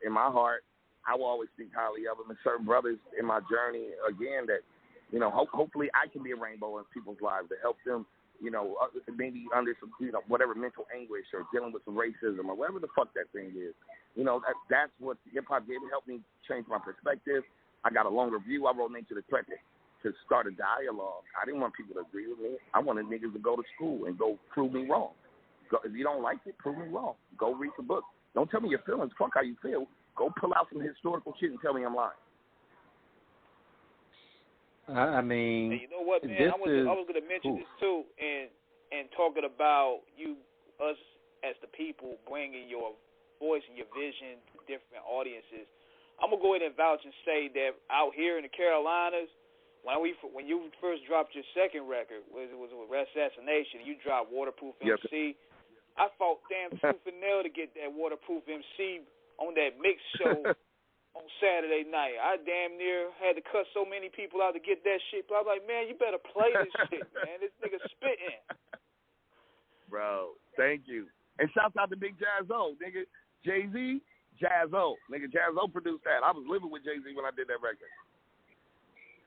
in my heart. I will always speak highly of him, and certain brothers in my journey, again, that, you know, hopefully I can be a rainbow in people's lives to help them, you know, maybe under some, you know, whatever mental anguish or dealing with some racism or whatever the fuck that thing is. You know, that's what hip-hop did. It helped me change my perspective. I got a longer view. I wrote Nature the Threat to start a dialogue. I didn't want people to agree with me. I wanted niggas to go to school and go prove me wrong. If you don't like it, prove me wrong. Go read the book. Don't tell me your feelings. Fuck how you feel. Go pull out some historical shit and tell me I'm lying. I mean, and you know what, man? I was going to mention this too, and talking about us as the people bringing your voice and your vision to different audiences. I'm gonna go ahead and vouch and say that out here in the Carolinas, when you first dropped your second record, it was with Ras Kass, you dropped Waterproof MC. I fought damn tooth and nail to get that Waterproof MC on that mix show on Saturday night. I damn near had to cut so many people out to get that shit. But I was like, man, you better play this shit, man. This nigga spitting. Bro, thank you. And shouts out to Big Jazzo, nigga. Jay-Z, Jazzo. Nigga, Jazzo produced that. I was living with Jay-Z when I did that record.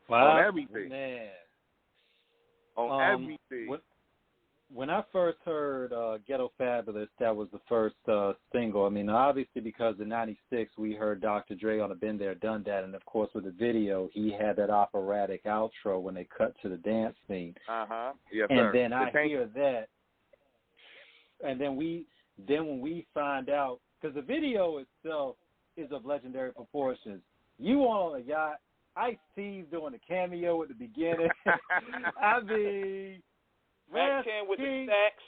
Wow. On everything. Man. On everything. When I first heard Ghetto Fabulous, that was the first single. I mean, obviously because in '96 we heard Dr. Dre on a Been There, Done That, and of course with the video he had that operatic outro when they cut to the dance scene. Yes, and sir. then I hear that, and then when we find out, because the video itself is of legendary proportions. You on a yacht, Ice-T's doing a cameo at the beginning. I mean, Mac 10 with the stacks.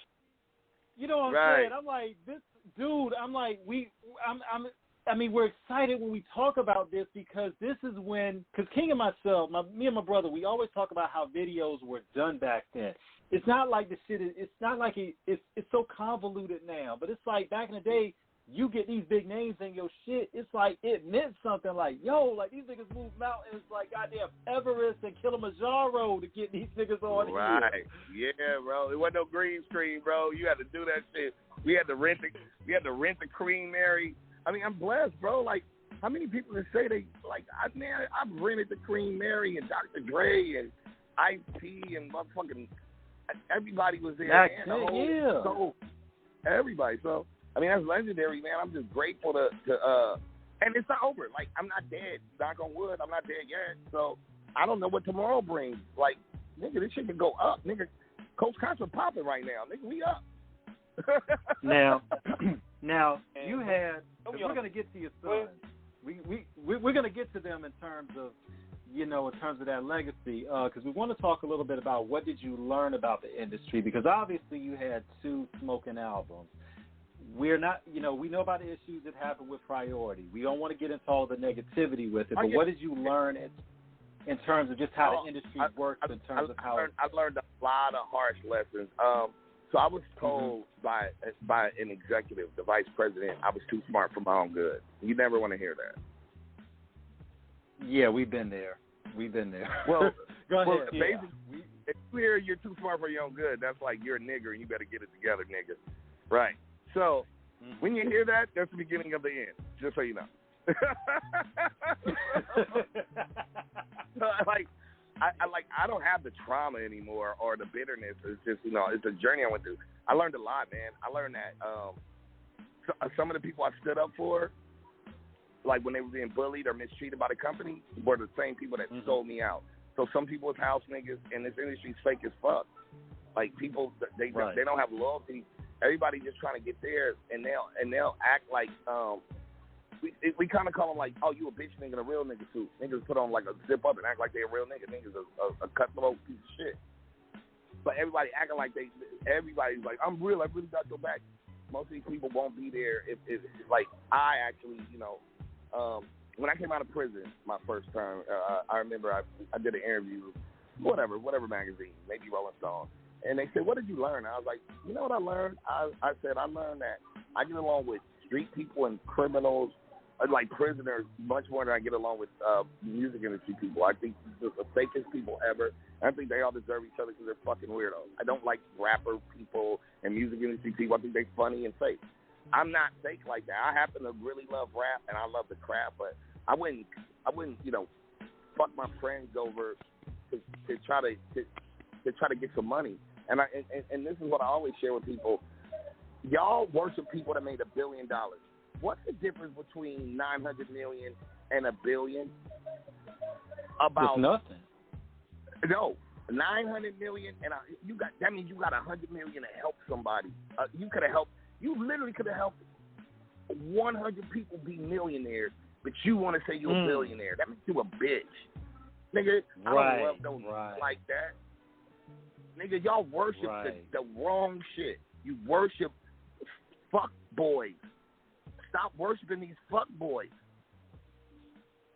You know what I'm saying? I'm like, this dude. I'm like, I mean, we're excited when we talk about this because this is when, because King and myself, me and my brother, we always talk about how videos were done back then. It's not like the shit. It's not like it's so convoluted now. But it's like back in the day, you get these big names in your shit. It's like it meant something. Like like these niggas move mountains like goddamn Everest and Kilimanjaro to get these niggas on here. Right. Yeah, bro. It wasn't no green screen, bro. You had to do that shit. We had to rent the Queen Mary. I mean, I'm blessed, bro. Like, how many people that say they like? I've rented the Queen Mary and Dr. Dre and Ice-T and motherfucking everybody was there. So everybody. So I mean, that's legendary, man. I'm just grateful to and it's not over. Like, I'm not dead. Knock on wood, I'm not dead yet. So I don't know what tomorrow brings. Like, nigga, this shit can go up. Nigga, Coach Contra popping right now. Nigga, we up. now, you had. We're gonna get to your sons. We're gonna get to them in terms of, in terms of that legacy, because we want to talk a little bit about what did you learn about the industry, because obviously you had 2 smoking albums. We're not, we know about the issues that happen with Priority. We don't want to get into all the negativity with it, but what did you learn in terms of just how the industry works in terms of how... I learned a lot of harsh lessons. So I was told by an executive, the vice president, I was too smart for my own good. You never want to hear that. Yeah, we've been there. Well, go ahead. Basically, if you hear you're too smart for your own good, that's like you're a nigger and you better get it together, nigga. Right. So when you hear that, that's the beginning of the end, just so you know. I don't have the trauma anymore or the bitterness. It's just, it's a journey I went through. I learned a lot, man. I learned that some of the people I stood up for, like when they were being bullied or mistreated by the company, were the same people that sold me out. So some people is house niggas, and this industry's fake as fuck. Like, people, they don't have loyalty. Everybody just trying to get theirs, and they'll act like we kind of call them like, oh, you a bitch nigga in a real nigga suit. Niggas put on like a zip up and act like they a real nigga. Niggas a cutthroat piece of shit. But everybody acting like everybody's like, I'm real. I really got your back. Most of these people won't be there if like I actually, when I came out of prison my first time, I remember I did an interview, whatever magazine, maybe Rolling Stone. And they said, what did you learn? I was like, you know what I learned? I said, I learned that I get along with street people and criminals like prisoners much more than I get along with music industry people. I think they're the fakest people ever. I think they all deserve each other because they're fucking weirdos. I don't like rapper people and music industry people. I think they're funny and fake. I'm not fake like that. I happen to really love rap and I love the craft, but I wouldn't, fuck my friends over to try to get some money. And this is what I always share with people. Y'all worship people that made $1 billion. What's the difference between 900 million and $1 billion? It's nothing. No, 900 million, and that means you got 100 million to help somebody. You literally could have helped 100 people be millionaires, but you want to say you're a billionaire. That makes you a bitch. Nigga, I don't love those like that. Nigga, y'all worship the wrong shit. You worship fuck boys. Stop worshiping these fuck boys.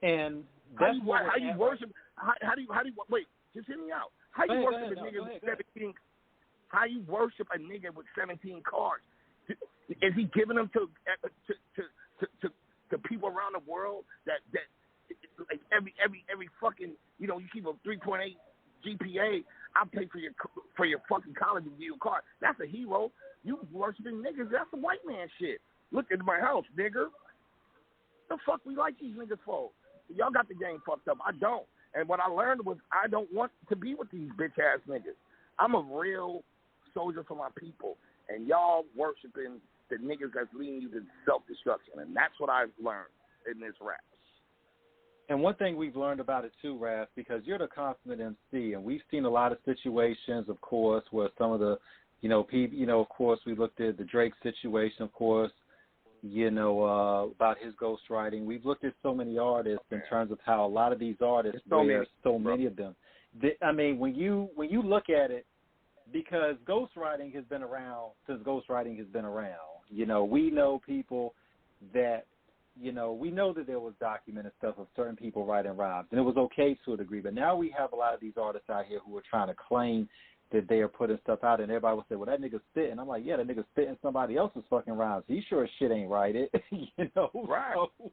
And how do you worship? Wait, just hear me out. How you worship a nigga with 17? How you worship a nigga with 17 cars? Is he giving them to people around the world that like every fucking, you keep a 3.8 GPA, I'll pay for your fucking college and give you a car. That's a hero. You worshiping niggas, that's some white man shit. Look at my house, nigger. The fuck we like these niggas for? Y'all got the game fucked up. I don't. And what I learned was I don't want to be with these bitch ass niggas. I'm a real soldier for my people. And y'all worshiping the niggas that's leading you to self-destruction. And that's what I've learned in this rap. And one thing we've learned about it too, Ras, because you're the consummate MC, and we've seen a lot of situations, of course, where some of the, people, of course, we looked at the Drake situation, of course, about his ghostwriting. We've looked at so many artists in terms of how a lot of these artists, many of them. When you look at it, because ghostwriting has been around since ghostwriting has been around. We know people that, we know that there was documented stuff of certain people writing rhymes, and it was okay to a degree. But now we have a lot of these artists out here who are trying to claim that they are putting stuff out, and everybody will say, well, that nigga's spitting. I'm like, yeah, that nigga's spitting somebody else's fucking rhymes. He sure as shit ain't write it, Right. So,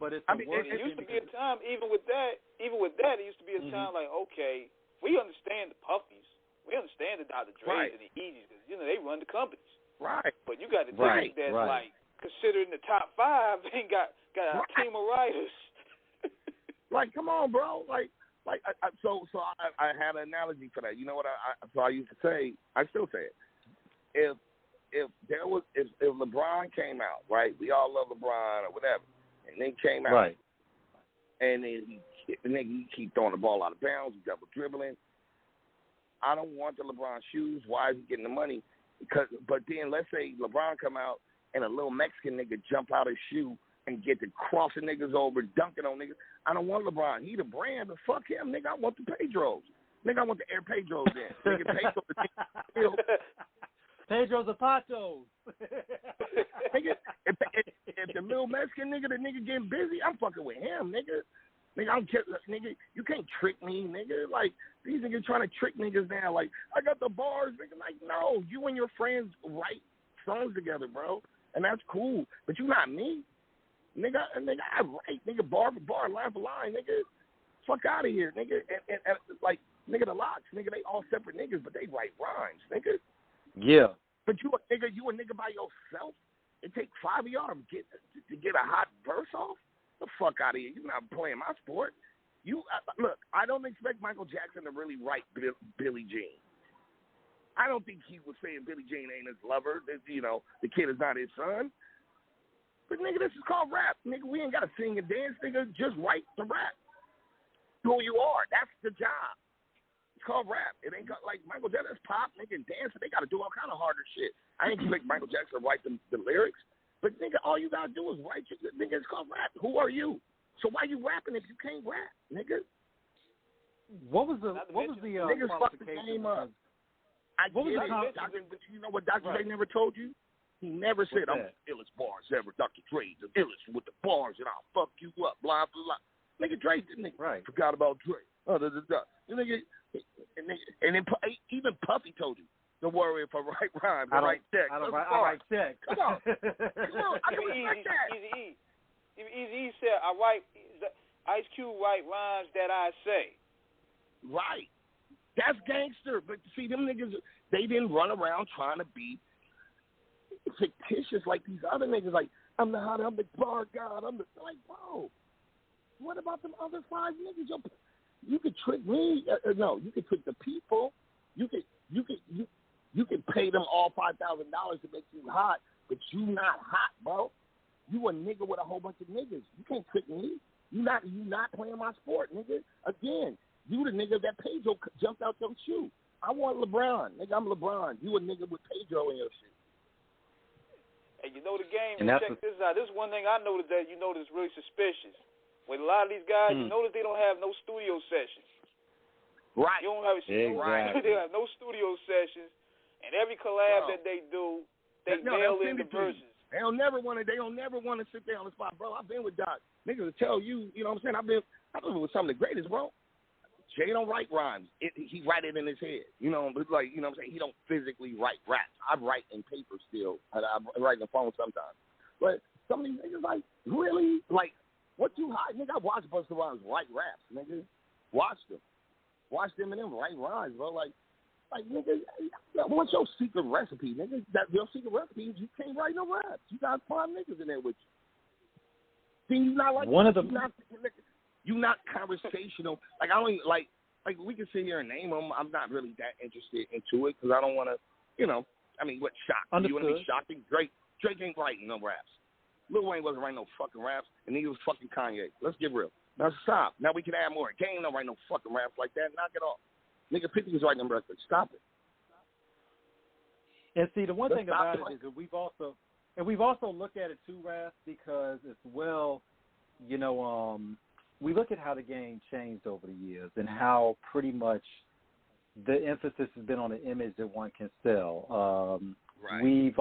but it used to be a time, even with that, it used to be a time like, okay, we understand the Puffies. We understand the Dr. Dre's and the Eazies because, they run the companies. Right. But you got to think that's like, considering the top 5, ain't got a team of writers. Like, come on, bro. So I had an analogy for that. You know what I used to say? I still say it. If LeBron came out, right? We all love LeBron or whatever, and then came out, right? And then he keep throwing the ball out of bounds, he double dribbling. I don't want the LeBron shoes. Why is he getting the money? But then let's say LeBron come out and a little Mexican nigga jump out his shoe and get to crossing niggas over, dunking on niggas. I don't want LeBron. He the brand, but fuck him, nigga. I want the Pedros. Nigga, I want the Air Pedros in. Nigga, Pedro Zapatos. Nigga, if the little Mexican nigga, the nigga getting busy, I'm fucking with him, nigga. Nigga, nigga, you can't trick me, nigga. Like, these niggas trying to trick niggas now. Like, I got the bars, nigga. Like, no, you and your friends write songs together, bro. And that's cool. But you not me. Nigga, I write, nigga, bar for bar, line for line, nigga. Fuck out of here, nigga. And like, nigga, the Locks, nigga, they all separate niggas, but they write rhymes, nigga. Yeah. But you a nigga by yourself? It takes 5 of y'all to get a hot verse off? The fuck out of here. You're not playing my sport. Look, I don't expect Michael Jackson to really write Billie Jean. I don't think he was saying Billie Jean ain't his lover, that, the kid is not his son. But, nigga, this is called rap. Nigga, we ain't got to sing and dance. Nigga, just write the rap. Who you are. That's the job. It's called rap. It ain't got, like, Michael Jackson's pop, nigga, and dance. They got to do all kind of harder shit. I ain't expect Michael Jackson to write the lyrics. But, nigga, all you got to do is write your nigga, it's called rap. Who are you? So why you rapping if you can't rap, nigga? What was the niggas fucked the game up. But you know what Dr. Dre never told you? He never said, I'm the illest bars ever. Dr. Dre, the illest with the bars, and I'll fuck you up, blah, blah, blah. Nigga, Dre didn't. Right. Forgot about Dre. Nigga, and then even Puffy told you, don't worry if I write rhymes. I write checks. I write checks. Come on. I can respect that. He said, Ice Cube write rhymes that I say. Right. That's gangster. But see, them niggas, they didn't run around trying to be fictitious like these other niggas. Like, I'm the bar god. Like, bro, what about them other 5 niggas? You could trick me. No, you could trick the people. You could pay them all $5,000 to make you hot, but you not hot, bro. You a nigga with a whole bunch of niggas. You can't trick me. You not playing my sport, nigga. Again, you the nigga that Pedro jumped out your shoe. I want LeBron. Nigga, I'm LeBron. You a nigga with Pedro in your shit. And you know the game, and check this out. This is one thing I noticed that you notice really suspicious. With a lot of these guys, you notice they don't have no studio sessions. Right. You don't have they have no studio sessions. And every collab that they do, they nail in the verses. They don't never want to sit there on the spot, bro. I've been with Doc. Niggas will tell you, you know what I'm saying? I've been with some of the greatest, bro. Jay don't write rhymes. He write it in his head. You know, but like, you know what I'm saying? He don't physically write raps. I write in paper still. I write in the phone sometimes. But some of these niggas like, really? Like, what you hide? Nigga, I watch Busta Rhymes write raps, nigga. Watch them and them write rhymes, bro. Like, nigga, what's your secret recipe, nigga? Your secret recipe is you can't write no raps. You got 5 niggas in there with you. See, you not like one of the. You not conversational. Like, I don't even, like we can sit here and name them. I'm not really that interested into it because I don't want to, you know. I mean, what shock? Understood. You want to be shocking? Drake ain't writing no raps. Lil Wayne wasn't writing no fucking raps, and he was fucking Kanye. Let's get real. Now stop. Now we can add more. Game don't write no fucking raps like that. Knock it off. Nigga, 50 was writing them records. Stop it. And see, the one thing about it is that we've also looked at it too, Ras, because as well, you know, we look at how the game changed over the years and how pretty much the emphasis has been on the image that one can sell. Right. We've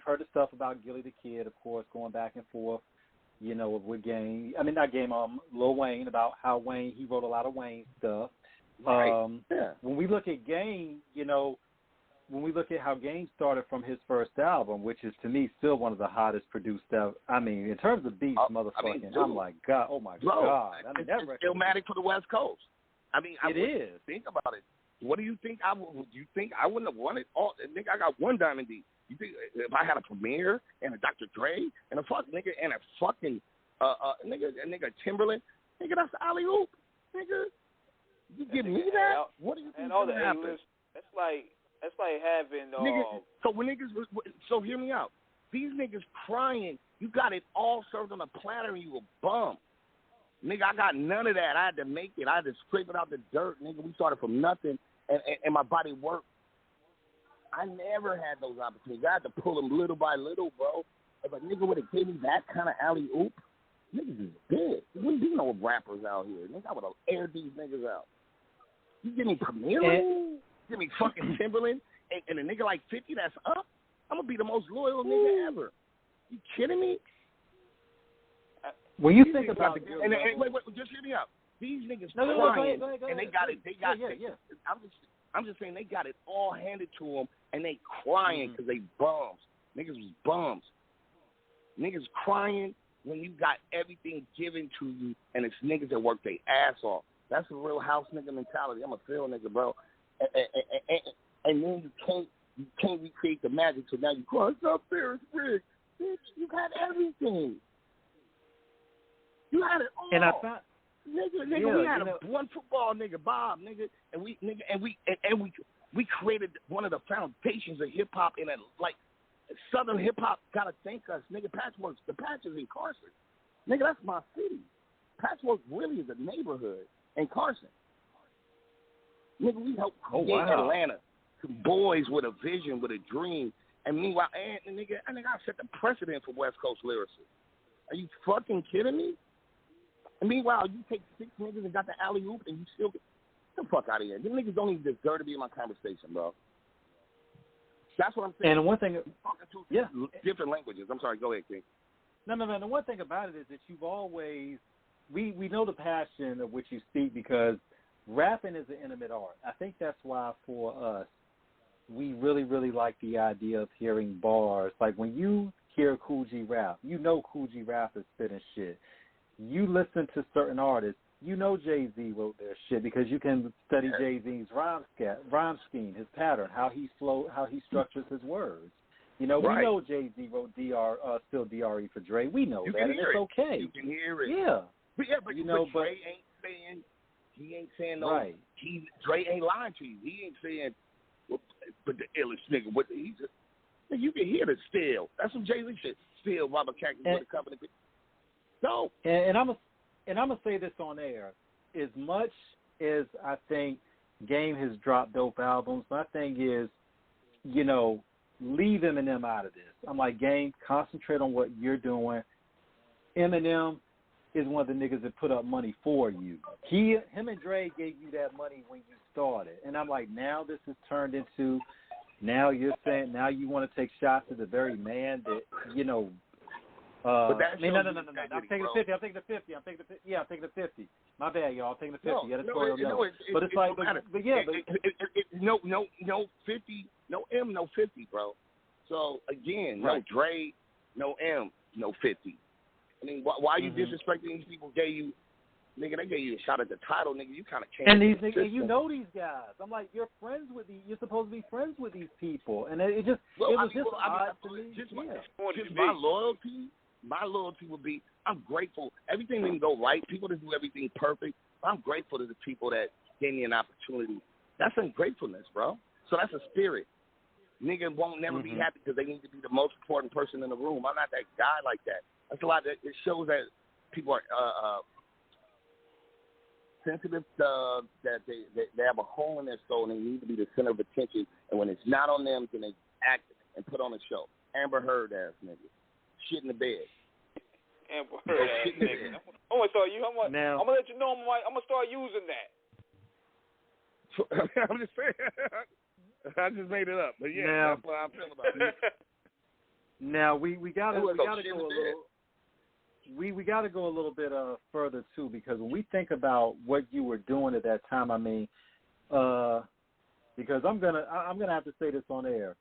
heard the stuff about Gilly the Kid, of course, going back and forth, you know, with Lil Wayne, about how he wrote a lot of Wayne stuff. Right. When we look at Game, you know, when we look at how Game started from his first album, which is to me still one of the hottest produced stuff. I mean, in terms of beats, motherfucking, I'm like, God, oh my God. I mean, that record it's Illmatic for the West Coast. I mean, it is. Think about it. What do you think? You think I wouldn't have won it? All, nigga, I got 1 Diamond D. You think if I had a Premier and a Dr. Dre and a fucking nigga Timberland, nigga, that's the alley oop, nigga. You give me that? What do you think? And all the happen? A-list. That's like having. So hear me out. These niggas crying. You got it all served on a platter, and you a bum. Nigga, I got none of that. I had to make it. I had to scrape it out the dirt, nigga. We started from nothing, and my body worked. I never had those opportunities. I had to pull them little by little, bro. If a nigga would have gave me that kind of alley-oop, niggas is dead. There wouldn't be no rappers out here. Nigga, I would have aired these niggas out. You give me Premier, give me fucking Timberland, and a nigga like 50 that's up, I'm going to be the most loyal nigga ever. You kidding me? When you think about the and wait, just hear me out. These niggas crying, go ahead. And they got it. I'm just saying they got it all handed to them, and they crying because they bums. Niggas was bums. Niggas crying when you got everything given to you, and it's niggas that work their ass off. That's a real house nigga mentality. I'm a field nigga, bro. And then you can't recreate the magic, so now you cry, it's up there, it's rigged. Bitch, you got everything. You had it all. And I thought, we had one football nigga, Bob, nigga, and we created one of the foundations of hip hop in a Southern hip hop. Gotta thank us, nigga. Patchworks, the Patch is in Carson, nigga. That's my city. Patchwork really is a neighborhood in Carson, nigga. We helped create Atlanta. Some boys with a vision, with a dream, and meanwhile, nigga, I set the precedent for West Coast lyricists. Are you fucking kidding me? And meanwhile, you take 6 niggas and got the alley-oop and you still get the fuck out of here. Them niggas don't even deserve to be in my conversation, bro. That's what I'm saying. And one thing, different languages. I'm sorry, go ahead, King. No. The one thing about it is that you've always, we know the passion of which you speak because rapping is an intimate art. I think that's why for us, we really, really like the idea of hearing bars. Like when you hear Cool G rap. You know Cool G rap is spitting shit. You listen to certain artists. You know Jay-Z wrote their shit because you can study Jay-Z's rhyme scheme, his pattern, how he structures his words. You know, we know Jay-Z wrote still DRE for Dre. We know that, and it's okay. You can hear it. Yeah. But Dre ain't saying, he ain't saying no. Right. Dre ain't lying to you. He ain't saying, well, but the illest nigga. What he just, you can hear the still. That's some Jay-Z shit. Still, Robert Cactus with the company. No. And I'm gonna say this on air. As much as I think Game has dropped dope albums, my thing is, you know, leave Eminem out of this. I'm like, Game, concentrate on what you're doing. Eminem is one of the niggas that put up money for you. Him and Dre gave you that money when you started. And I'm like, now this has turned into, now you're saying, now you want to take shots at the very man that, you know, no. I'm taking the 50. I'm taking the 50. I'm taking the 50. My bad, y'all. I'm taking the 50. But it's like, no 50, no M, no 50, bro. So again, no Dre, no M, no 50. I mean, why are you disrespecting these people? They gave you a shot at the title, nigga. You kind of changed. And these niggas, you know these guys. I'm like, you're supposed to be friends with these people, and it was odd to me. Just my loyalty. My loyalty would be, I'm grateful. Everything didn't go right. People didn't do everything perfect. I'm grateful to the people that gave me an opportunity. That's ungratefulness, bro. So that's a spirit. Nigga won't never be happy because they need to be the most important person in the room. I'm not that guy like that. That's a lot. It shows that people are sensitive, that they have a hole in their soul and they need to be the center of attention. And when it's not on them, then they act and put on a show. Amber Heard ass nigga. Shit in the bed. Amber Heard ass nigga. I'm gonna let you know I'm gonna start using that. I'm just saying. I just made it up, but yeah, that's what I feel about it. Now we gotta go a little. We got to go a little bit further too, because when we think about what you were doing at that time, I mean, because I'm gonna have to say this on air.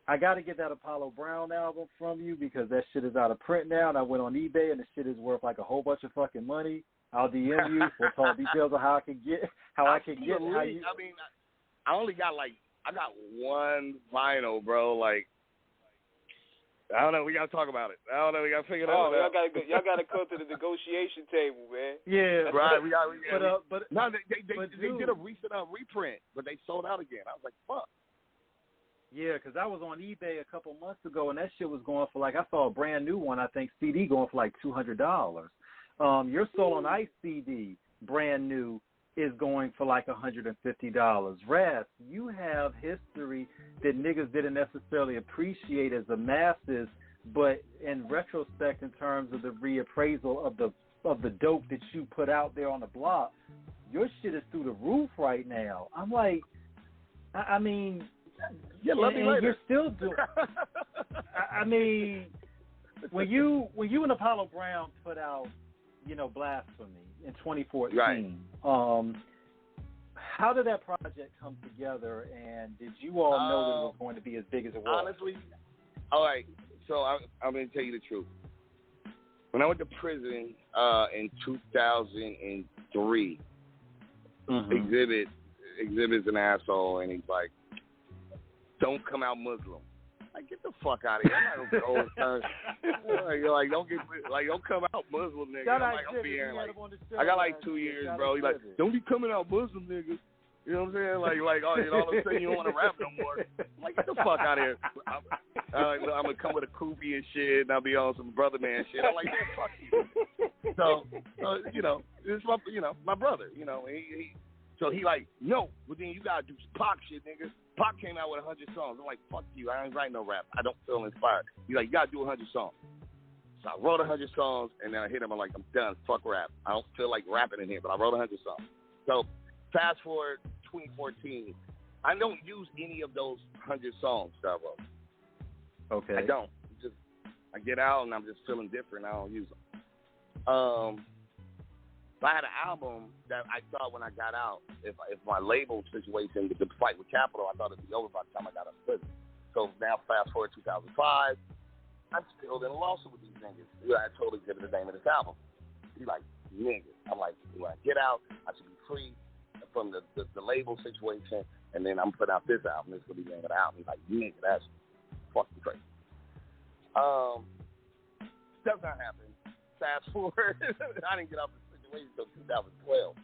I got to get that Apollo Brown album from you because that shit is out of print now, and I went on eBay and the shit is worth like a whole bunch of fucking money. I'll DM you. We'll talk details of how I can get. I mean, I only got I got one vinyl, bro. Like, I don't know. We gotta talk about it. I don't know. We gotta figure it out. Y'all gotta come to the negotiation table, man. Yeah, right. We got. They did a recent reprint, but they sold out again. I was like, fuck. Yeah, because I was on eBay a couple months ago, and that shit was going for I saw a brand new one, I think CD going for like $200. Your Soul on Ice CD, brand new, is going for like $150. Ras, you have history that niggas didn't necessarily appreciate as the masses, but in retrospect, in terms of the reappraisal of the dope that you put out there on the block, your shit is through the roof right now. I'm like, I mean, yeah, love me later. You're still doing. I mean, when you and Apollo Brown put out, Blasphemy in 2014. Right. How did that project come together, and did you all know that it was going to be as big as it was? Honestly, all right. So I'm going to tell you the truth. When I went to prison in 2003, Exhibit's an asshole, and he's like, "Don't come out Muslim." Like, get the fuck out of here! I'm not gonna don't come out Muslim, nigga. I'm like, I'm being I got like 2 years, bro. He's like, "Don't be coming out Muslim, nigga." You know what I'm saying? Like, all of a sudden you don't want to rap no more. I'm like, get the fuck out of here. I'm gonna come with a kufi and shit, and I'll be on some brother man shit. I'm like, man, fuck you. So this is my brother. So he like, no, but then you gotta do some Pac shit, nigga. Pac came out with 100 songs. I'm like, fuck you. I ain't write no rap. I don't feel inspired. He's like, you gotta do 100 songs. So I wrote 100 songs, and then I hit him. I'm like, I'm done. Fuck rap. I don't feel like rapping in here, but I wrote 100 songs. So fast forward 2014, I don't use any of those 100 songs that I wrote. Okay. I don't. I get out and I'm just feeling different. I don't use them. I had an album that I thought when I got out, if my label situation, the fight with Capitol, I thought it'd be over by the time I got out of prison. So now fast forward 2005, I'm still in a lawsuit with these niggas. I told Exhibit the name of this album. He's like, nigga. I'm like, when I get out, I should be free from the label situation, and then I'm putting out this album. This is going to be the name of the album. He's like, nigga, that's fucking crazy. Does not happen. Fast forward, I didn't get out of the situation until 2012.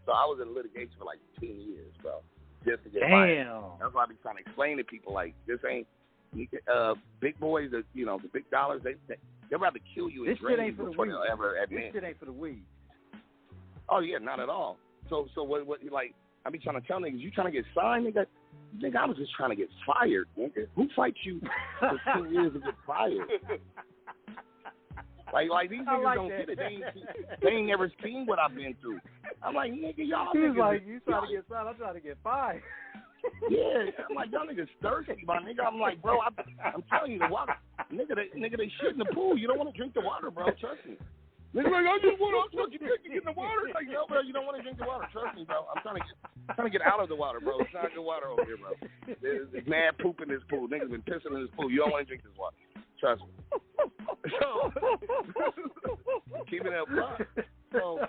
So I was in litigation for like 10 years, bro, just to get fired. That's why I be trying to explain to people, like, this ain't, big boys, the big dollars, they'd rather kill you and drain you before they'll ever admit. This shit ain't for the weed. Oh, yeah, not at all. So what like, I be trying to tell niggas, you trying to get signed, nigga? Nigga, I was just trying to get fired, nigga. Who fights you for 10 years to get fired? Like these niggas don't get it. They ain't never seen what I've been through. I'm like, nigga, y'all niggas. He's like, you trying to get signed, I'm trying to get fired. Yeah, I'm like, y'all niggas thirsty, my nigga. I'm like, bro, I'm telling you, the water, nigga, they shit in the pool. You don't want to drink the water, bro. Trust me. Nigga, like, I just want to get in the water. Like, no, bro, you don't want to drink the water. Trust me, bro. I'm trying to get out of the water, bro. It's not good water over here, bro. There's mad poop in this pool. Niggas been pissing in this pool. You don't want to drink this water. Trust me. So, keep it up, bro. So,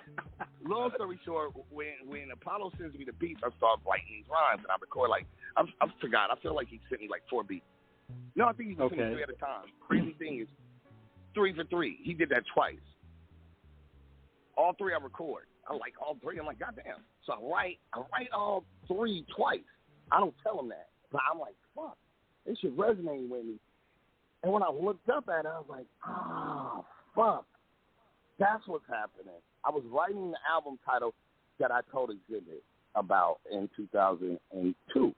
long story short, when Apollo sends me the beats, I start writing these rhymes, and I record, like, I forgot. I feel like he sent me, like, 4 beats. No, I think he sent me 3 at a time. Crazy thing is, 3 for 3. He did that twice. All 3 I record. I like all 3. I'm like, goddamn. So I write all 3 twice. I don't tell him that. But I'm like, fuck. This shit resonating with me. And when I looked up at it, I was like, fuck. That's what's happening. I was writing the album title that I told Exhibit about in 2002.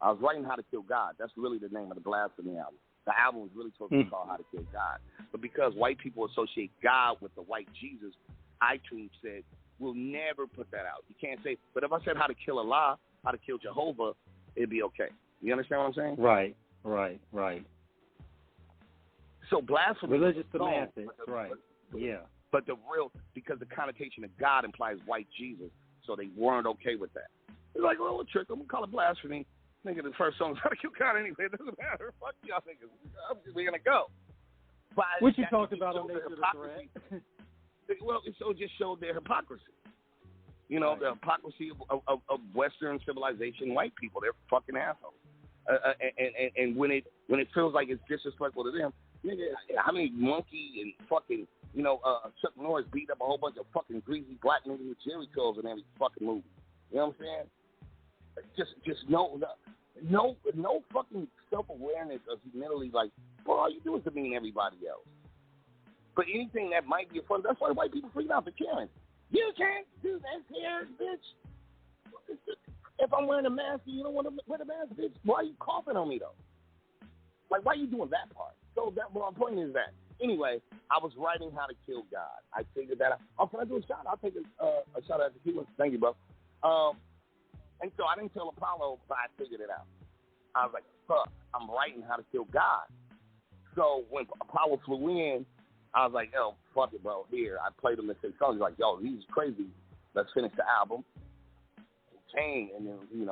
I was writing How to Kill God. That's really the name of the Blasphemy album. The album was really supposed to be called How to Kill God. But because white people associate God with the white Jesus, iTunes said, we'll never put that out. You can't say, but if I said How to Kill Allah, How to Kill Jehovah, it'd be okay. You understand what I'm saying? Right. So blasphemy. Religious semantics, right. Yeah. But because the connotation of God implies white Jesus, so they weren't okay with that. They're like, well, we'll trick them. We'll call it blasphemy. Nigga, the first song's How to Kill God anyway. It doesn't matter. Fuck y'all niggas. We're going to go. But what you talked about on Nature of the Threat? Well, it just showed their hypocrisy. You know, the hypocrisy of Western civilization, white people. They're fucking assholes. And when it feels like it's disrespectful to them, nigga, how many monkey and fucking, Chuck Norris beat up a whole bunch of fucking greasy black niggas with jerry curls in every fucking movie. You know what I'm saying? Just no fucking self-awareness of humility. Like, bro, all you do is demean everybody else. But anything that might be a fun, that's why white people freak out for Karen. You can't do that here, bitch. If I'm wearing a mask and you don't want to wear the mask, bitch, why are you coughing on me, though? Like, why are you doing that part? So my point is that. Anyway, I was writing How to Kill God. I figured that out. Oh, can I do a shot? I'll take a shot at the tequila. Thank you, bro. And so I didn't tell Apollo, but I figured it out. I was like, fuck, I'm writing How to Kill God. So when Apollo flew in, I was like, yo, fuck it, bro. Here, I played him the 6 songs. He's like, yo, he's crazy. Let's finish the album. He came, and then, he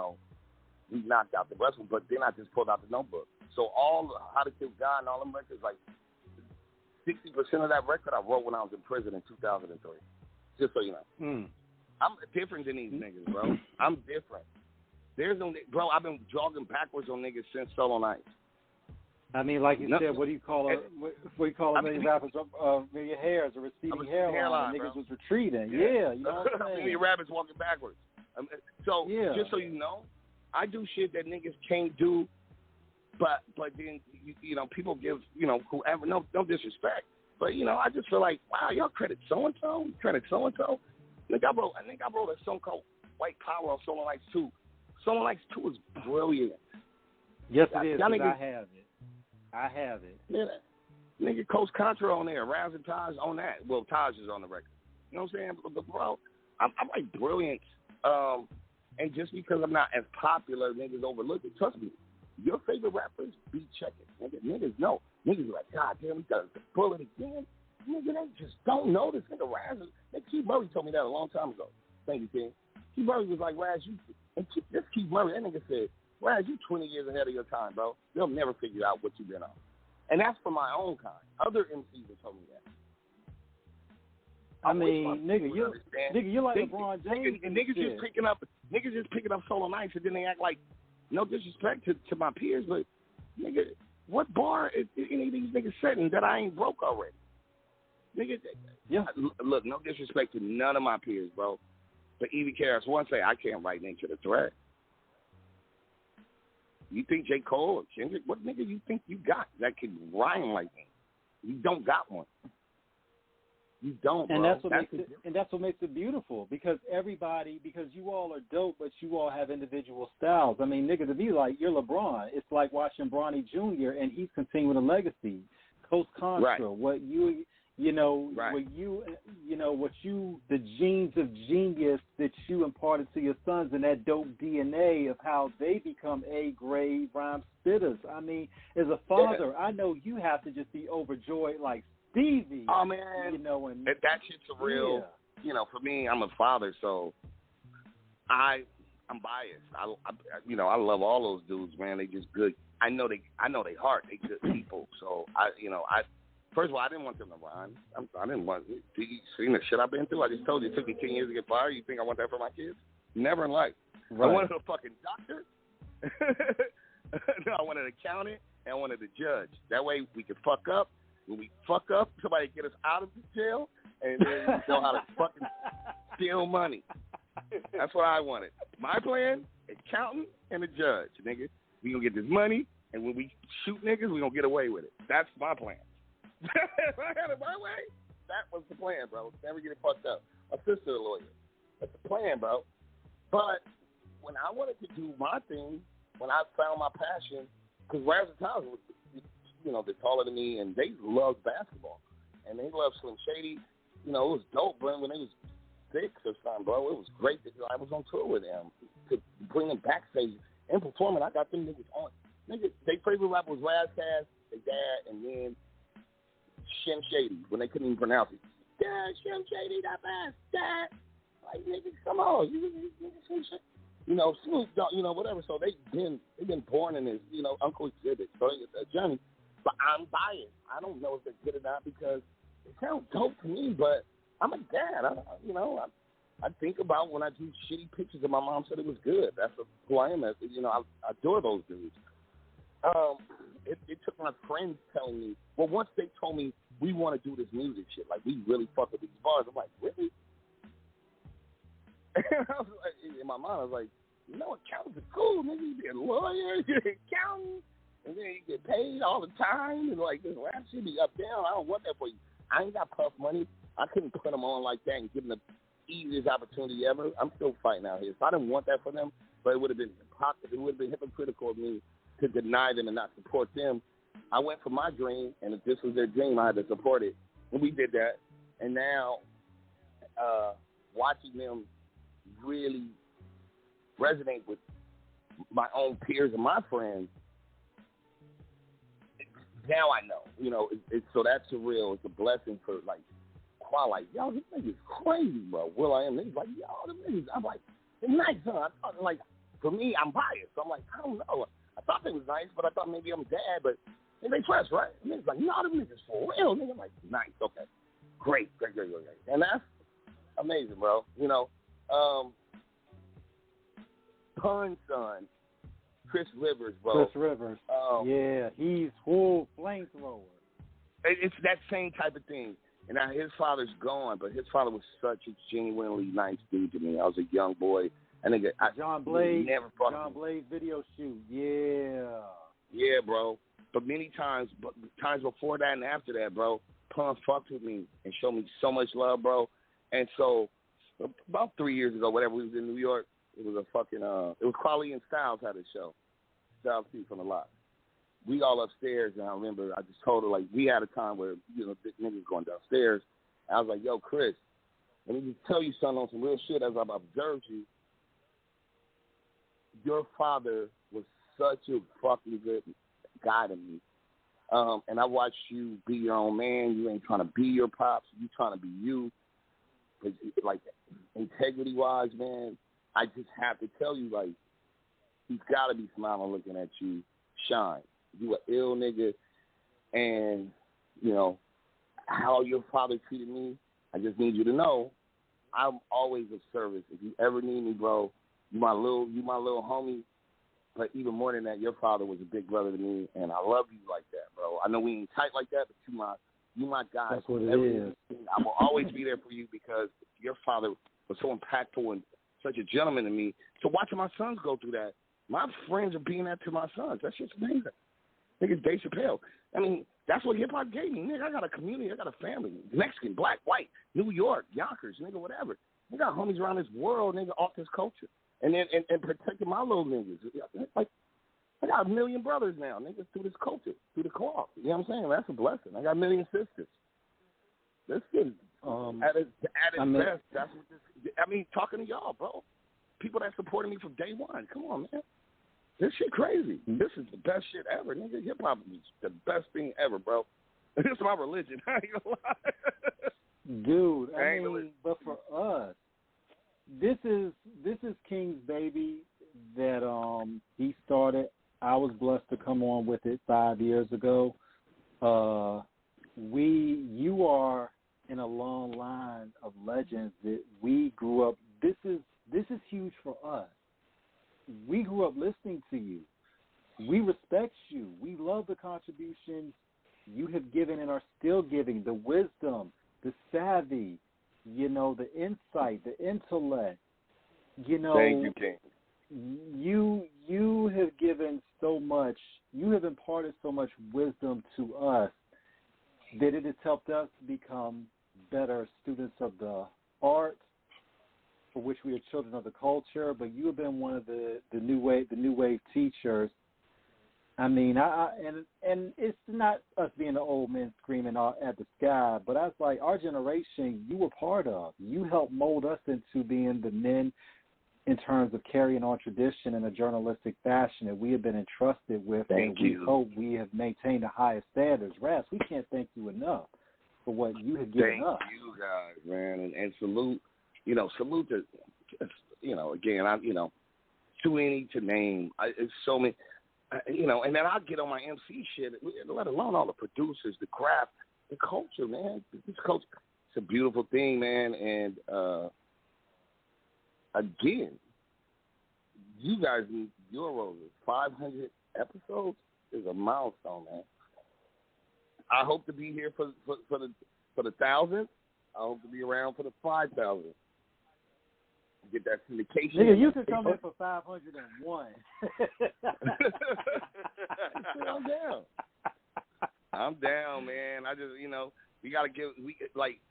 knocked out the rest of them. But then I just pulled out the notebook. So all How to Kill God and all them records, like 60% of that record I wrote when I was in prison in 2003. Just so you know. I'm different than these niggas, bro. I'm different. Bro, I've been jogging backwards on niggas since Solo Nights. I mean, like you said, what do you call it? What do you call a million rappers? Million hairs, a receding hairline. Niggas was retreating. Yeah, you know what I'm saying? Million rappers walking backwards. Just so you know, I do shit that niggas can't do. But then people give whoever no disrespect. But I just feel like, wow, y'all credit so and so, I think I wrote a song called White Power on Solo Nights 2. Solo Nights 2 is brilliant. Yes, it is. I have it. Yeah, nigga, Coach Contra on there, Raz and Taj on that. Well, Taj is on the record. You know what I'm saying? But bro, I'm like brilliant. And just because I'm not as popular, niggas overlook it. Trust me, your favorite rappers be checking. Niggas know. Niggas are like, God damn, we got to pull it again. Nigga, they just don't know this nigga Raz. Keith Murray told me that a long time ago. Thank you, King. Keith Murray was like, Raz, this Keith Murray, that nigga said, Raz, you 20 years ahead of your time, bro. They'll never figure out what you've been on. And that's for my own kind. Other MCs have told me that. I mean, nigga, you're like LeBron James. Niggas just picking up solo nights, and then they act like, no disrespect to my peers, but nigga, what bar is any of these niggas setting that I ain't broke already? Nigga, yeah. Look, no disrespect to none of my peers, bro. But Evie Karas one say I can't write Nature the Threat. You think J. Cole or Kendrick? What nigga you think you got that can rhyme like me? You don't got one. You don't, bro. And that's what makes it beautiful, because you all are dope, but you all have individual styles. I mean, nigga, to be like, you're LeBron. It's like watching Bronny Jr. and he's continuing a legacy. Coast Contra, right. What you the genes of genius that you imparted to your sons, and that dope DNA of how they become A-grade rhyme spitters. I mean, as a father, I know you have to just be overjoyed like Stevie. Oh, man. And that shit's a real, for me, I'm a father, so I'm biased. I love all those dudes, man. They just good. I know they heart. They good people. So first of all, I didn't want them to rhyme. I didn't want. You seen the shit I've been through? I just told you it took me 10 years to get fired. You think I want that for my kids? Never in life. Right. I wanted a fucking doctor. No, I wanted an accountant, and I wanted a judge. That way we could fuck up. When we fuck up, somebody get us out of the jail, and then we know how to fucking steal money. That's what I wanted. My plan: accountant and a judge, nigga. We gonna get this money, and when we shoot niggas, we gonna get away with it. That's my plan. If I had it my way, that was the plan, bro. Never get it fucked up. My sister a lawyer. That's the plan, bro. But when I wanted to do my thing, when I found my passion, because Ras Kass was, they're taller than me, and they loved basketball, and they loved Slim Shady. It was dope, bro. When they was 6 or something, bro, it was great that I was on tour with them to bring them backstage and performing. I got them niggas on. Niggas, their favorite rapper was Ras Kass, their dad, and then Slim Shady when they couldn't even pronounce it. Dad, Slim Shady, that fast, Dad. Like, niggas, come on, Snoop Dogg, whatever. So they've been born in this, Uncle Exhibit. So it's a journey. But I'm biased. I don't know if they're good or not because it sounds dope to me, but I'm a dad. I think about when I do shitty pictures and my mom said it was good. That's who I am. I adore those dudes. It took my friends telling me, well, once they told me we want to do this music shit, like we really fuck with these bars, I'm like, really? And I was like, in my mind, I was like, accountants are cool, nigga. You be a lawyer, you're an accountant. And then you get paid all the time, and like this rap shit be up down. I don't want that for you. I ain't got puff money. I couldn't put them on like that and give them the easiest opportunity ever. I'm still fighting out here, so I didn't want that for them. But it would have been hypocritical of me to deny them and not support them. I went for my dream, and if this was their dream, I had to support it, and we did that. And now, watching them really resonate with my own peers and my friends. Now I know, so that's surreal. It's a blessing for, like, Qual, yo, this nigga's crazy, bro. Will I am, niggas like, yo, them niggas, I'm like, they're nice, huh? I thought, like, for me, I'm biased. So I'm like, I don't know. I thought they was nice, but I thought maybe I'm dad, but they fresh, right? And niggas like, no, them niggas for real, nigga. I'm like, nice, okay. Great. And that's amazing, bro. Pun Son, Chris Rivers, bro. Chris Rivers. Yeah, he's full flamethrower. It's that same type of thing. And now his father's gone, but his father was such a genuinely nice dude to me. I was a young boy. John Blade video shoot. Yeah. Yeah, bro. But many times before that and after that, bro, Pun fucked with me and showed me so much love, bro. And so about 3 years ago, whatever, we was in New York. It was it was Quali and Styles had a show. Styles P from the Lot. We all upstairs, and I remember I just told her, like, we had a time where, this nigga's going downstairs. And I was like, yo, Chris, let me just tell you something on some real shit as I've observed you. Your father was such a fucking good guy to me. And I watched you be your own man. You ain't trying to be your pops. You trying to be you. But, like, integrity-wise, man, I just have to tell you, like, he's got to be smiling looking at you shine. You an ill nigga. and, you know, how your father treated me, I just need you to know I'm always of service. If you ever need me, bro, you my little homie. But even more than that, your father was a big brother to me, and I love you like that, bro. I know we ain't tight like that, but you my guy. That's what it is. I will always be there for you because your father was so impactful and such a gentleman to me. So watching my sons go through that, my friends are being that to my sons. That's just amazing. Nigga's Dave Chappelle. I mean, that's what hip-hop gave me. Nigga, I got a community. I got a family. Mexican, black, white, New York, Yonkers, nigga, whatever. I got homies around this world, nigga, off this culture. And then and protecting my little niggas. Like, I got a million brothers now, niggas, through this culture, through the co-op. You know what I'm saying? That's a blessing. I got a million sisters. This shit, at its best, that's what this, I mean, talking to y'all, bro. People that supported me from day one. Come on, man. This shit crazy. This is the best shit ever, nigga. Hip-hop is the best thing ever, bro. This is my religion. I ain't gonna lie. Dude, I mean, but for us, this is King's baby that he started. I was blessed to come on with it 5 years ago. You are in a long line of legends that we grew up. This is huge for us. We grew up listening to you. We respect you. We love the contributions you have given and are still giving, the wisdom, the savvy, you know, the insight, the intellect. You know, thank you, King. You have given so much. You have imparted so much wisdom to us that it has helped us become better students of the art, for which we are children of the culture. But you have been one of the new wave teachers. I mean, and it's not us being the old men screaming at the sky, but I was like, our generation, you were part of. You helped mold us into being the men in terms of carrying on tradition in a journalistic fashion that we have been entrusted with. Thank you. We hope we have maintained the highest standards. Ras, we can't thank you enough for what you have given us. Thank you guys, man, and salute. You know, salute to, you know, again, too many to name. It's so many. You know, and then I'll get on my MC shit, let alone all the producers, the craft, the culture, man. This culture, it's a beautiful thing, man. And again, you guys need your role. 500 episodes is a milestone, man. I hope to be here for the 1,000th. I hope to be around for the 5,000. Get that syndication. Nigga, you could come in for 501. I'm down. I'm down, man. I just, you know, we gotta like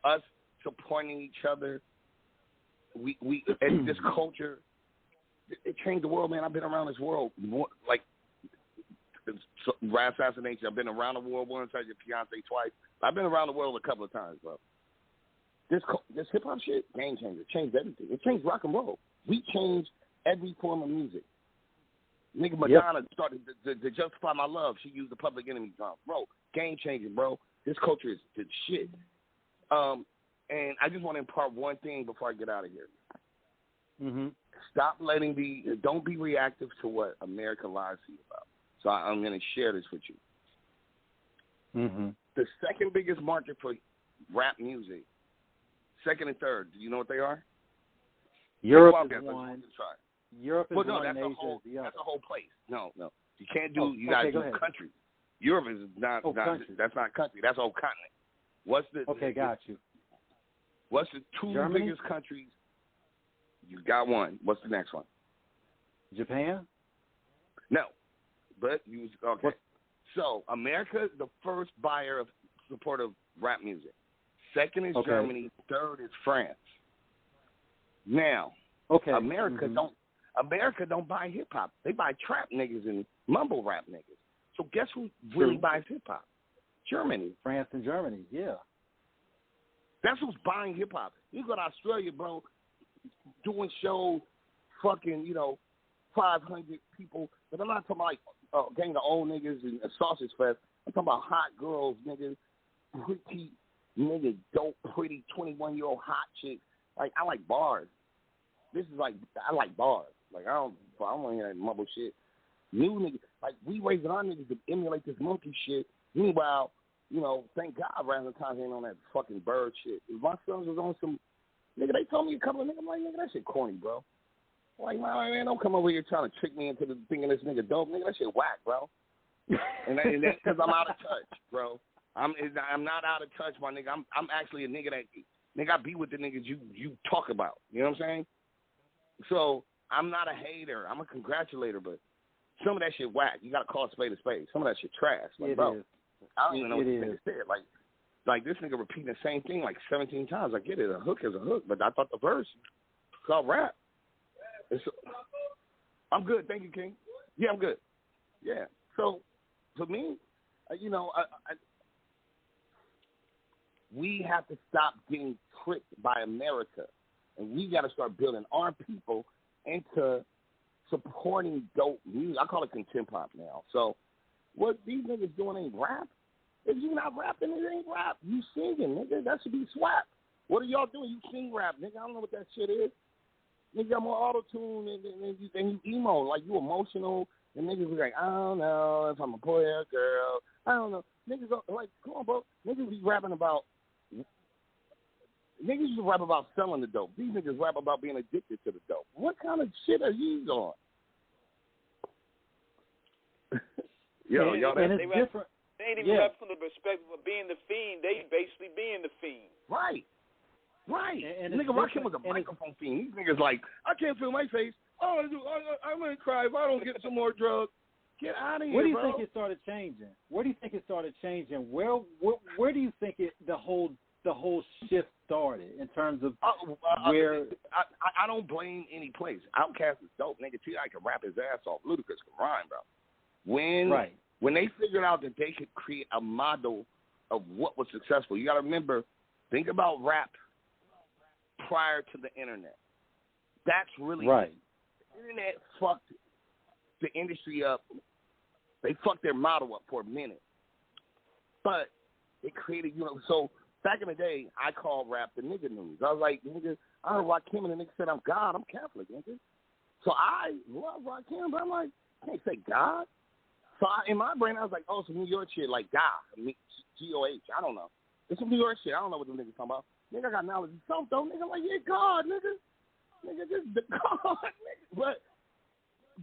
us supporting each other. We and this culture, it changed the world, man. I've been around this world more, like Ras Kass. I've been around the world once. I had your fiance twice. I've been around the world a couple of times, bro. This hip hop shit, game changer. It changed everything. It changed rock and roll. We changed every form of music. Nigga, Madonna started to justify my love. She used the Public Enemy song, bro. Game changing, bro. This culture is the shit. And I just want to impart one thing before I get out of here. Mm-hmm. Stop don't be reactive to what America lies to you about. So I'm going to share this with you. Mm-hmm. The second biggest market for rap music, second and third, do you know what they are? Europe is one. Europe is well, no, one. that's Asia a whole. is the other. That's a whole place. No. You can't do. You gotta do country. Europe is not. Country. That's not country. That's whole continent. What's the? Okay, got you. What's the two Germany? biggest countries? You got one. What's the next one? Japan? No, but you okay. What? So America, the first buyer of support of rap music. Second is Germany. Third is France. Now, America don't buy hip hop. They buy trap niggas and mumble rap niggas. So guess who really buys hip hop? Germany. France and Germany, yeah. That's who's buying hip hop. You go to Australia, bro, doing shows, fucking, 500 people. But I'm not talking about like a gang of old niggas and a sausage fest. I'm talking about hot girls, niggas, pretty nigga, dope, pretty 21-year-old hot chicks. Like, I like bars. This is like, I like bars. Like, I don't want to hear that mumble shit. New niggas, like, we raising our niggas to emulate this monkey shit Meanwhile, you know, thank God Valentine's ain't on that fucking bird shit. If my sons was on some, nigga, they told me a couple of niggas, I'm like, nigga, that shit corny, bro. Like, man, don't come over here trying to trick me into thinking this nigga dope. Nigga, that shit whack, bro. and that's because I'm out of touch, bro. I'm not out of touch, my nigga. I'm actually a nigga that, nigga, I be with the niggas you talk about. You know what I'm saying? So I'm not a hater. I'm a congratulator, but some of that shit whack. You got to call a spade a spade. Some of that shit trash. Like, bro, I don't even know what this nigga said. Like this nigga repeating the same thing like 17 times. I get it. A hook is a hook, but I thought the verse called rap. I'm good. Thank you, King. Yeah, I'm good. Yeah. So for me, you know, we have to stop getting tricked by America, and we got to start building our people into supporting dope music. I call it contempt pop now. So what these niggas doing ain't rap. If you not rapping, it ain't rap. You singing, nigga. That should be swap. What are y'all doing? You sing rap, nigga. I don't know what that shit is. Nigga got more auto-tune and you emo. Like, you emotional. And niggas be like, I don't know if I'm a boy or a girl. I don't know. Niggas are like, come on, bro. Niggas be rapping about, niggas used to rap about selling the dope. These niggas rap about being addicted to the dope. What kind of shit are you on? Yo, y'all, and it's different. They ain't even rap from the perspective of being the fiend. They basically being the fiend. Right. And nigga Rakim was a microphone fiend. These niggas like, I can't feel my face. I'm going to cry if I don't get some more drugs. Get out of here, Where do you bro. think it started changing? Where do you think do you think the whole shift started in terms of where? I don't blame any place. Outkast is dope. Nigga T.I. can rap his ass off. Ludacris can rhyme, bro. When they figured out that they could create a model of what was successful, you got to remember, think about rap prior to the internet. That's really right. The internet fucked the industry up. They fucked their model up for a minute. But it created, you know, so back in the day, I called rap the nigga news. I was like, nigga, I heard Rakim and the nigga said, I'm God, I'm Catholic, nigga. So I love Rakim, but I'm like, I can't say God. So in my brain, I was like, oh, some New York shit like God, G-O-H, I don't know. It's some New York shit. I don't know what the niggas talking about. Nigga, I got knowledge of something, though. Nigga, like, yeah, God, nigga. Nigga, this is the God, nigga.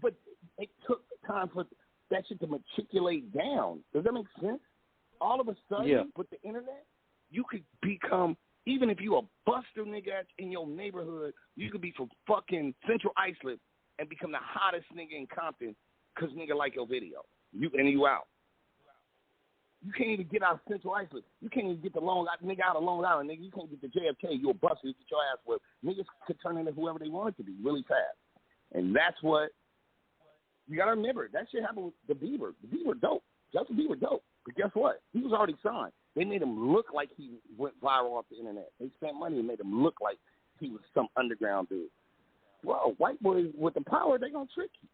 But it took time for that shit to matriculate down. Does that make sense? All of a sudden, with the internet, you could become, even if you a buster nigga in your neighborhood, you could be from fucking Central Islip and become the hottest nigga in Compton because nigga like your video. You out. You can't even get out of Central Islip. You can't even get the nigga out of Long Island, nigga. You can't get the JFK. You a buster. You get your ass whipped. Niggas could turn into whoever they wanted to be really fast. And that's what you got to remember. That shit happened with the Bieber. The Bieber dope. Justin Bieber dope. But guess what? He was already signed. They made him look like he went viral off the internet. They spent money and made him look like he was some underground dude. Well, white boys with the power, they going to trick you.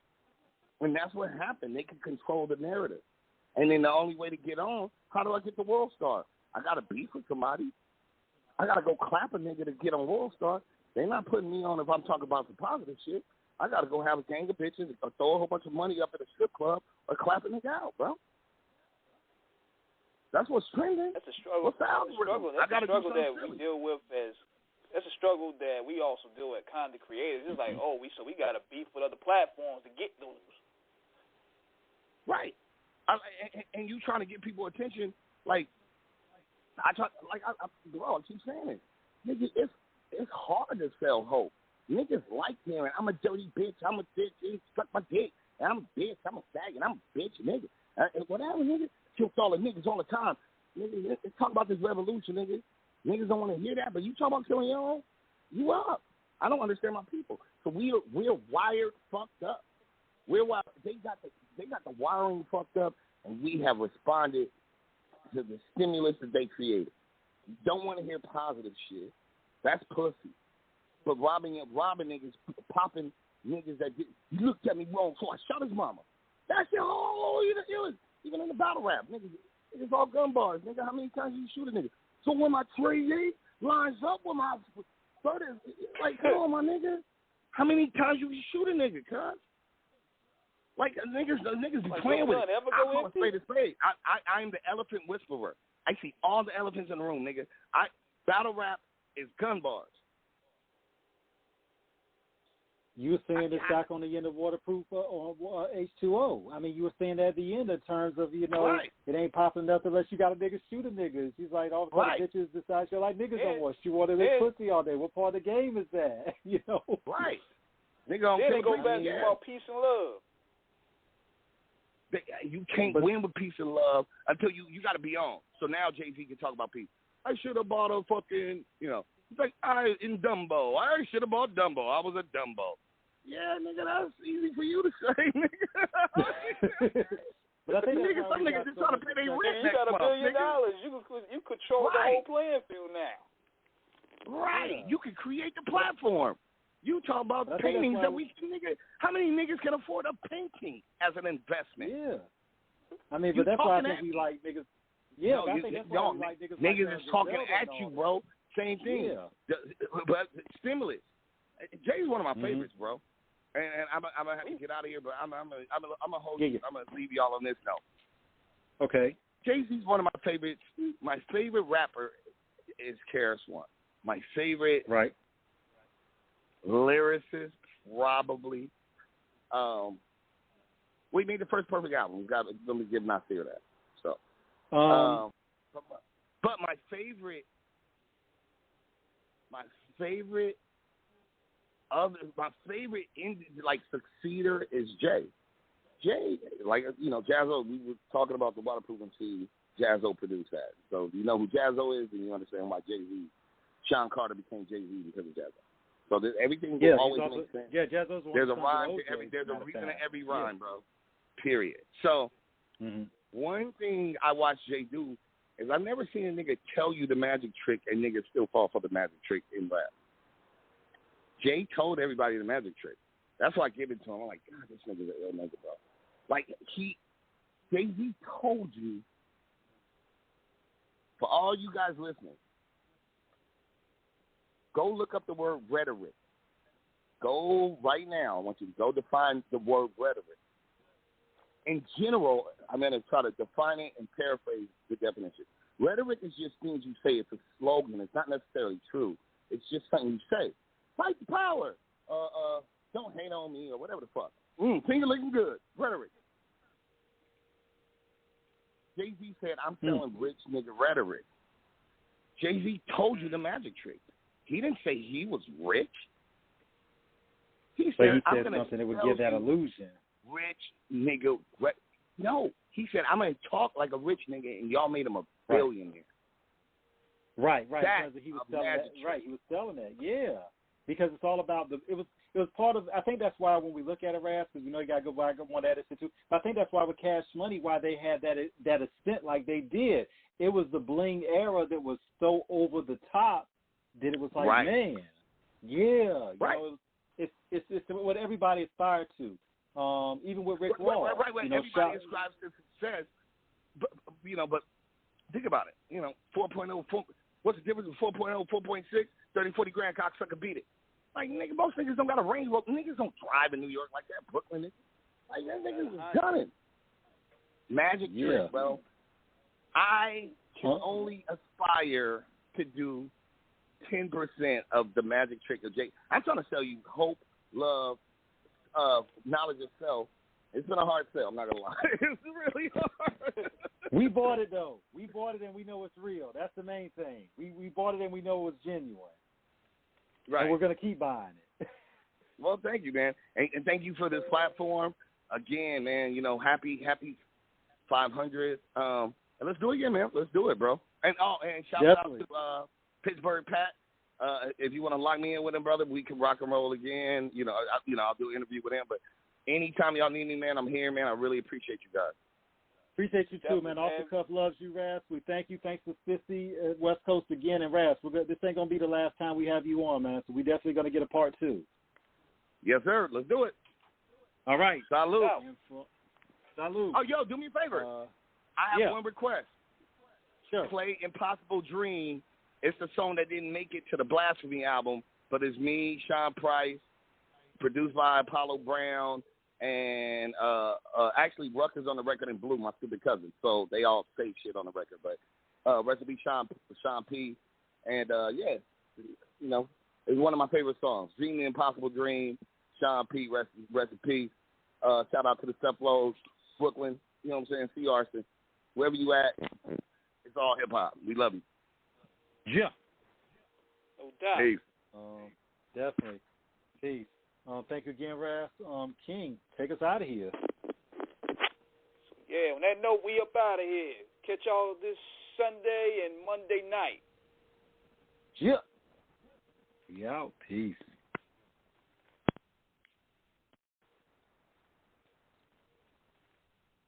And that's what happened. They can control the narrative. And then the only way to get on, how do I get the World Star? I got to beef with somebody. I got to go clap a nigga to get on World Star. They're not putting me on if I'm talking about some positive shit. I got to go have a gang of bitches or throw a whole bunch of money up at a strip club or clap a nigga out, bro. That's what's trending. That's a struggle. What's the algorithm? That's a struggle that we deal with that's a struggle that we also deal with content creators. It's like, we got to beef with other platforms to get those. Right. And you trying to get people attention, like I keep saying it. Nigga, it's hard to sell hope. Niggas like hearing, I'm a dirty bitch, I'm a bitch, suck my dick, and I'm a bitch, I'm a fag, and I'm a bitch, nigga. Whatever, nigga. Kills all the niggas all the time. Nigga, let's talk about this revolution, nigga. Niggas don't want to hear that, but you talk about killing your own, you up. I don't understand my people. So we're wired fucked up. We're wired. They got the wiring fucked up, and we have responded to the stimulus that they created. You don't want to hear positive shit. That's pussy. But robbing niggas, popping niggas that you looked at me wrong, so I shot his mama. That's your whole even in the battle rap, niggas. It's all gun bars, nigga. How many times you shoot a nigga? So when my trade lines up with my 30, like, come on, my nigga. How many times you shoot a nigga, cuz? Like niggas be Like, playing with it. ever I go call a empty? spade a spade. I'm the elephant whisperer. I see all the elephants in the room, nigga. Battle rap is gun bars. You were saying the stock on the end of waterproof or H2O. I mean, you were saying that at the end in terms of, Right. it ain't popping enough unless you got a nigga shooting niggas. He's like, all of a sudden bitches decide you like niggas don't want you want to lick pussy all day. What part of the game is that? Right. Nigga, then go back to about peace and love. You can't win with peace and love until you got to be on. So now Jay-Z can talk about peace. I should have bought a fucking, it's like in Dumbo. I should have bought Dumbo. I was a Dumbo. Yeah, nigga, that's easy for you to say, nigga. But I think some niggas just trying to pay their rent next month. You got $1 billion. You control the whole playing field now. Right. You can create the platform. You talk about paintings that how many niggas can afford a painting as an investment? Yeah. I mean, but that's why I think we like niggas. Yeah, I think that's why we like niggas. Niggas is talking at you, bro. Same thing. Yeah. But stimulus. Jay's one of my favorites, bro. And I'm gonna have to get out of here, but I'm gonna hold you. I'm gonna leave y'all on this note. Okay. Jay-Z's one of my favorites. My favorite rapper is KRS-One. My favorite lyricist, probably. We made the first perfect album. Let me give Nasir that. So, but my favorite succeeder is Jay. Jay, Jazzo. We were talking about the waterproof MC. Jazzo produced that. So you know who Jazzo is, and you understand why Jay-Z, Sean Carter became Jay-Z because of Jazzo. So everything will always make sense. Yeah, Jazzo's one. There's a rhyme to every. There's a reason to every rhyme, bro. Period. So one thing I watched Jay do is I've never seen a nigga tell you the magic trick and niggas still fall for the magic trick in rap. Jay told everybody the magic trick. That's why I give it to him. I'm like, God, this nigga's a real nigga, bro. Like, Jay-Z told you, for all you guys listening, go look up the word rhetoric. Go right now. I want you to go define the word rhetoric. In general, I'm going to try to define it and paraphrase the definition. Rhetoric is just things you say. It's a slogan. It's not necessarily true. It's just something you say. Fight the power. Don't hate on me or whatever the fuck. Finger looking good. Rhetoric. Jay-Z said, I'm selling rich nigga rhetoric. Jay-Z told you the magic trick. He didn't say he was rich. He said something that would give that illusion. Rich nigga. No. He said, I'm going to talk like a rich nigga, and y'all made him a billionaire. Right. Because he was selling that. Right, he was selling that. Yeah. Because it's all about it was part of. I think that's why when we look at it, Ras, because you got to go back and one edit too. But I think that's why with Cash Money, why they had that ascent like they did. It was the bling era that was so over the top that it was like, man, yeah, it's what everybody aspired to. Even with Rick Ross, everybody ascribes to success, but think about it. 4.0. What's the difference between 4.0, 4.6, 30, 40 grand cocksucker beat it? Like, nigga, most niggas don't got a Range Rover. Niggas don't drive in New York like that. Brooklyn, nigga. Like, that niggas is done it. Magic trick, bro. I can only aspire to do 10% of the magic trick of Jay. I'm trying to sell you hope, love, knowledge of self. It's been a hard sell, I'm not going to lie. It's really hard. We bought it, though. We bought it and we know it's real. That's the main thing. We bought it and we know it's genuine. Right. And we're going to keep buying it. Well, thank you, man. And thank you for this platform. Again, man, happy 500. And let's do it again, man. Let's do it, bro. And shout out to Pittsburgh Pat. If you want to lock me in with him, brother, we can rock and roll again. I'll do an interview with him. But anytime y'all need me, man, I'm here, man. I really appreciate you guys. Appreciate you too, man. Off the cuff loves you, Ras. We thank you. Thanks for Sissy West Coast again. And Ras, this ain't gonna be the last time we have you on, man. So we definitely gonna get a part 2. Yes, sir. Let's do it. All right. Salute. Salute. Oh, yo, do me a favor. I have one request. Sure. Play Impossible Dream. It's the song that didn't make it to the Blasphemy album, but it's me, Sean Price, produced by Apollo Brown, and actually Ruck is on the record in blue, my stupid cousin. So they all say shit on the record. But recipe Sean P. And yeah, you know, it's one of my favorite songs. Dream the Impossible Dream, Sean P. Recipe. Shout out to the Steplos, Brooklyn. You know what I'm saying? C. Arson. Wherever you at, it's all hip hop. We love you. Yeah. No doubt. Peace. Definitely. Peace. Thank you again, Ras. King, take us out of here. Yeah, on that note, we up out of here. Catch y'all this Sunday and Monday night. Yeah. We out. Peace.